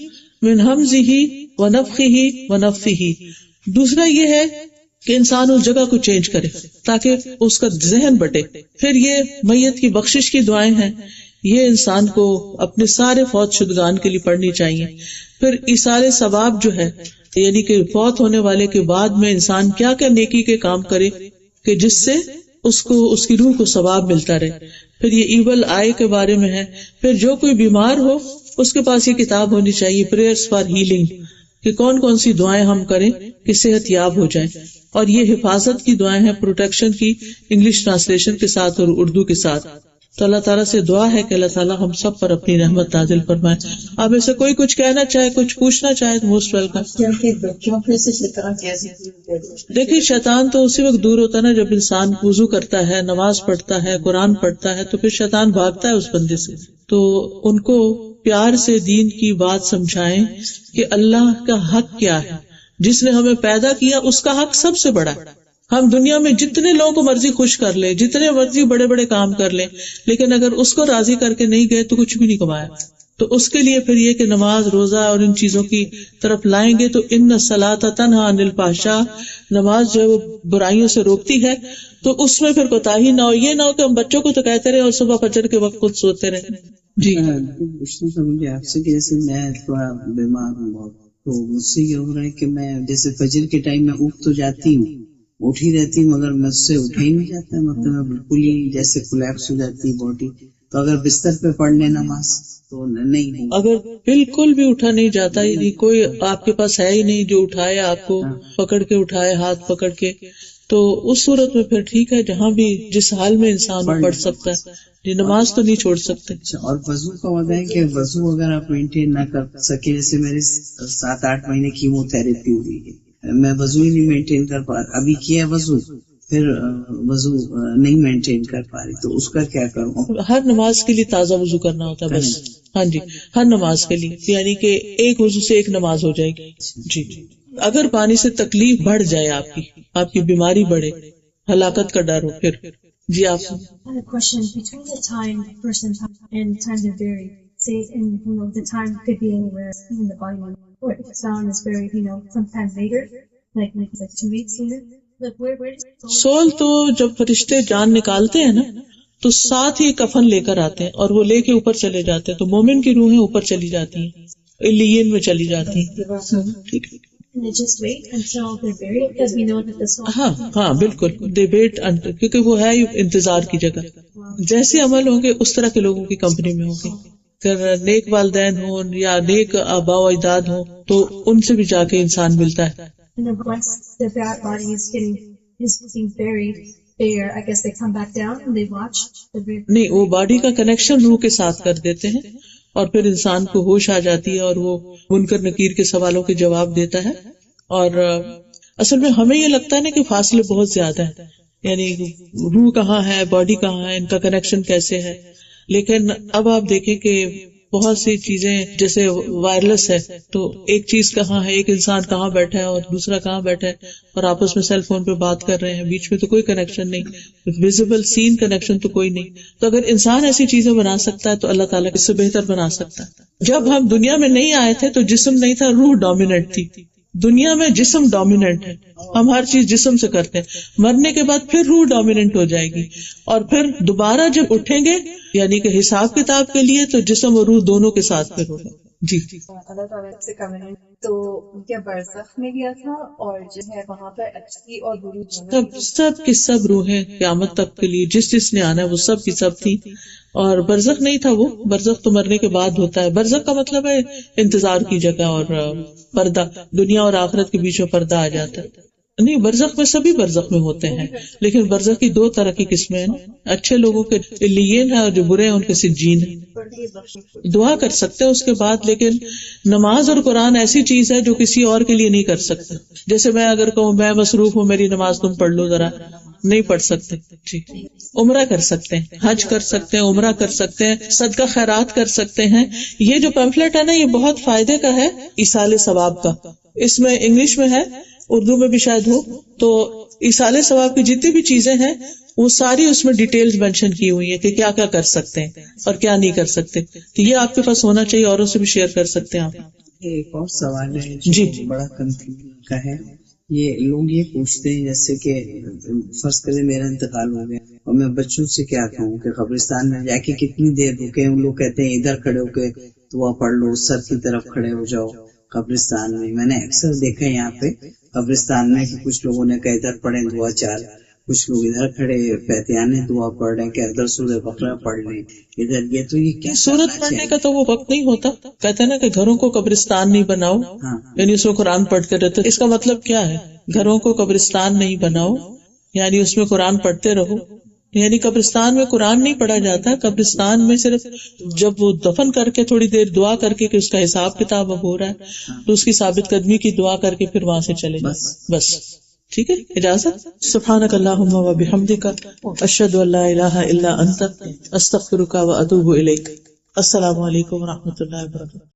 من ہمزہ ونفخہ ونفثہ. دوسرا یہ ہے کہ انسان اس جگہ کو چینج کرے تاکہ اس کا ذہن بٹے. پھر یہ میت کی بخشش کی دعائیں ہیں، یہ انسان کو اپنے سارے فوت شدگان کے لیے پڑھنی چاہیے. پھر ایصال ثواب جو ہے، یعنی کہ فوت ہونے والے کے بعد میں انسان کیا کیا نیکی کے کام کرے کہ جس سے اس کو اس کی روح کو ثواب ملتا رہے. پھر یہ ایول آئی کے بارے میں ہے. پھر جو کوئی بیمار ہو اس کے پاس یہ کتاب ہونی چاہیے، پریئرز فار ہیلنگ، کہ کون کون سی دعائیں ہم کریں کہ صحت یاب ہو جائے. اور یہ حفاظت کی دعائیں ہیں، پروٹیکشن کی، انگلش ٹرانسلیشن کے ساتھ اور اردو کے ساتھ. تو اللہ تعالیٰ سے دعا ہے کہ اللہ تعالیٰ ہم سب پر اپنی رحمت نازل فرمائے. آپ ایسے کوئی کچھ کہنا چاہے، کچھ پوچھنا چاہے تو موسٹ ویلکم. دیکھیے شیطان تو اسی وقت دور ہوتا ہے نا جب انسان وضو کرتا ہے، نماز پڑھتا ہے، قرآن پڑھتا ہے، تو پھر شیطان بھاگتا ہے اس بندے سے. تو ان کو پیار سے دین کی بات سمجھائیں کہ اللہ کا حق کیا ہے. جس نے ہمیں پیدا کیا اس کا حق سب سے بڑا ہے. ہم دنیا میں جتنے لوگوں کو مرضی خوش کر لیں، جتنے مرضی بڑے بڑے کام کر لیں، لیکن اگر اس کو راضی کر کے نہیں گئے تو کچھ بھی نہیں کمایا. تو اس کے لیے پھر یہ کہ نماز، روزہ اور ان چیزوں کی طرف لائیں گے. تو ان الصلاۃ تنہی عن الفحشاء، نماز جو ہے وہ برائیوں سے روکتی ہے. تو اس میں پھر کوتاہی نہ ہو. یہ نہ ہو کہ ہم بچوں کو تو کہتے رہے اور صبح فجر کے وقت خود سوتے رہے. جی پوچھنا تھا مجھے آپ سے کہ جیسے میں تھوڑا بیمار ہوں بہت، تو مجھ سے یہ ہو رہا ہے کہ میں جیسے فجر کے ٹائم میں اٹھ تو جاتی ہوں، اٹھ ہی رہتی ہوں، مگر مجھ سے اٹھا ہی نہیں جاتا ہے. مطلب میں بالکل ہی جیسے کولیپس ہو جاتی ہے باڈی. تو اگر بستر پہ پڑھ لیں نماز تو نہیں. اگر بالکل بھی اٹھا نہیں جاتا، یعنی کوئی آپ کے پاس ہے ہی نہیں جو اٹھائے، آپ کو پکڑ کے اٹھائے، ہاتھ پکڑ کے، تو اس صورت میں پھر ٹھیک ہے، جہاں بھی جس حال میں انسان پڑھ سکتا ہے. یہ نماز تو نہیں چھوڑ سکتے. اور وضو کا وعدہ ہے کہ وضو اگر آپ مینٹین نہ کر سکے، جیسے میرے 7-8 مہینے کیمو تھراپی ہوئی ہے، میں وضو ہی نہیں مینٹین کر پا رہا. ابھی کیا وضو، پھر وضو نہیں مینٹین کر پا رہی، تو اس کا کیا کروں؟ ہر نماز کے لیے تازہ وضو کرنا ہوتا ہے بس. ہاں جی، ہر نماز کے لیے، یعنی کہ ایک وضو سے ایک نماز ہو جائے گی. جی، اگر پانی سے تکلیف بڑھ جائے، آپ کی بیماری بڑھے، ہلاکت کا ڈر ہو، پھر جی آپ سول تو جب فرشتے جان نکالتے ہیں نا تو ساتھ ہی کفن لے کر آتے ہیں اور وہ لے کے اوپر چلے جاتے ہیں. تو مومن کی روحیں اوپر چلی جاتی ہیں، علیین میں چلی جاتی ہیں. ٹھیک ہے، ہاں بالکل، دے ویٹ کیونکہ وہ ہے انتظار کی جگہ. جیسے عمل ہوں گے اس طرح کے لوگوں کی کمپنی میں ہوں گے. اگر نیک والدین ہوں یا نیک آباء و اجداد ہوں تو ان سے بھی جا کے انسان ملتا ہے. نہیں، وہ باڈی کا کنیکشن روح کے ساتھ کر دیتے ہیں اور پھر انسان کو ہوش آ جاتی ہے اور وہ منکر نکیر کے سوالوں کے جواب دیتا ہے. اور اصل میں ہمیں یہ لگتا ہے نا کہ فاصلے بہت زیادہ ہیں، یعنی روح کہاں ہے، باڈی کہاں ہے، ان کا کنیکشن کیسے ہے. لیکن اب آپ دیکھیں کہ بہت سی چیزیں جیسے وائرلیس ہے، تو ایک چیز کہاں ہے، ایک انسان کہاں بیٹھا ہے اور دوسرا کہاں بیٹھا ہے، اور آپس میں سیل فون پہ بات کر رہے ہیں، بیچ میں تو کوئی کنیکشن نہیں، ویزیبل سین کنیکشن تو کوئی نہیں. تو اگر انسان ایسی چیزیں بنا سکتا ہے تو اللہ تعالیٰ اس سے بہتر بنا سکتا ہے. جب ہم دنیا میں نہیں آئے تھے تو جسم نہیں تھا، روح ڈومیننٹ تھی. دنیا میں جسم ڈومیننٹ ہے، ہم ہر چیز جسم سے کرتے ہیں. مرنے کے بعد پھر روح ڈومیننٹ ہو جائے گی، اور پھر دوبارہ جب اٹھیں گے یعنی کہ حساب کتاب کے لیے تو جسم اور روح دونوں کے ساتھ پھر ہوگا. جی اللہ تعالیٰ سے کمنٹ تو کیا برزخ میں گیا تھا اور جو ہے وہاں پر اچھی اور بری سب کی سب روحیں قیامت تک کے لیے جس نے آنا ہے وہ سب کی سب تھی، اور برزخ نہیں تھا وہ، برزخ تو مرنے کے بعد ہوتا ہے. برزخ کا مطلب ہے انتظار کی جگہ اور پردہ، دنیا اور آخرت کے بیچ میں پردہ آ جاتا ہے. نہیں، برزخ میں سبھی برزخ میں ہوتے ہیں، لیکن برزخ کی دو طرح کی قسمیں ہیں، اچھے لوگوں کے علیین ہیں اور جو برے ہیں ان کے سجین ہیں. دعا کر سکتے ہیں اس کے بعد، لیکن نماز اور قرآن ایسی چیز ہے جو کسی اور کے لیے نہیں کر سکتے. جیسے میں اگر کہوں میں مصروف ہوں میری نماز تم پڑھ لو ذرا، نہیں پڑھ سکتے. جی، عمرہ کر سکتے ہیں، حج کر سکتے ہیں، عمرہ کر سکتے ہیں، صدقہ خیرات کر سکتے ہیں. یہ جو پیمفلٹ ہے نا یہ بہت فائدے کا ہے، ایصال ثواب کا. اس میں انگلش میں ہے، اردو میں بھی شاید ہو. تو ایصال ثواب کی جتنی بھی چیزیں ہیں وہ ساری اس میں ڈیٹیلز مینشن کی ہوئی ہیں کہ کیا کیا کر سکتے ہیں اور کیا نہیں کر سکتے. تو یہ آپ کے پاس ہونا چاہیے، اوروں سے بھی شیئر کر سکتے ہیں آپ. ایک اور سوال ہے جو جی بڑا کنفیوژن کا ہے. یہ لوگ یہ پوچھتے ہیں جیسے کہ فرض کریں میرا انتقال ہو گیا اور میں بچوں سے کیا کہوں کہ قبرستان میں جا کے کتنی دیر رکے. ان لوگ کہتے ہیں ادھر کھڑے ہو کے دعا پڑھ لو، سر کی طرف کھڑے ہو جاؤ قبرستان میں. میں نے اکثر دیکھا یہاں پہ قبرستان میں کہ کچھ لوگوں نے کہا ادھر پڑھیں دعا چار، کچھ لوگ ادھر کھڑے فاتحہ دعا پڑھ رہے ہیں کہ ادھر سورہ بقرہ پڑھ لیں ادھر. یہ تو یہ کیا سورت پڑھنے کا تو وہ وقت نہیں ہوتا. کہتے ہیں نا کہ گھروں کو قبرستان نہیں بناؤ، ہاں یعنی اس میں قرآن پڑھتے رہتے. اس کا مطلب کیا ہے؟ گھروں کو قبرستان نہیں بناؤ یعنی اس میں قرآن پڑھتے رہو. یعنی قبرستان میں قرآن نہیں پڑھا جاتا، قبرستان میں صرف جب وہ دفن کر کے تھوڑی دیر دعا کر کے کہ اس کا حساب کتاب اب ہو رہا ہے تو اس کی ثابت قدمی کی دعا کر کے پھر وہاں سے چلے جائیں بس. ٹھیک ہے، اجازت. سبحانک اللہم و بحمدک، اشہد ان لا الہ الا انت، استغفرک و اتوب الیک. السلام علیکم و رحمۃ اللہ وبرکاتہ.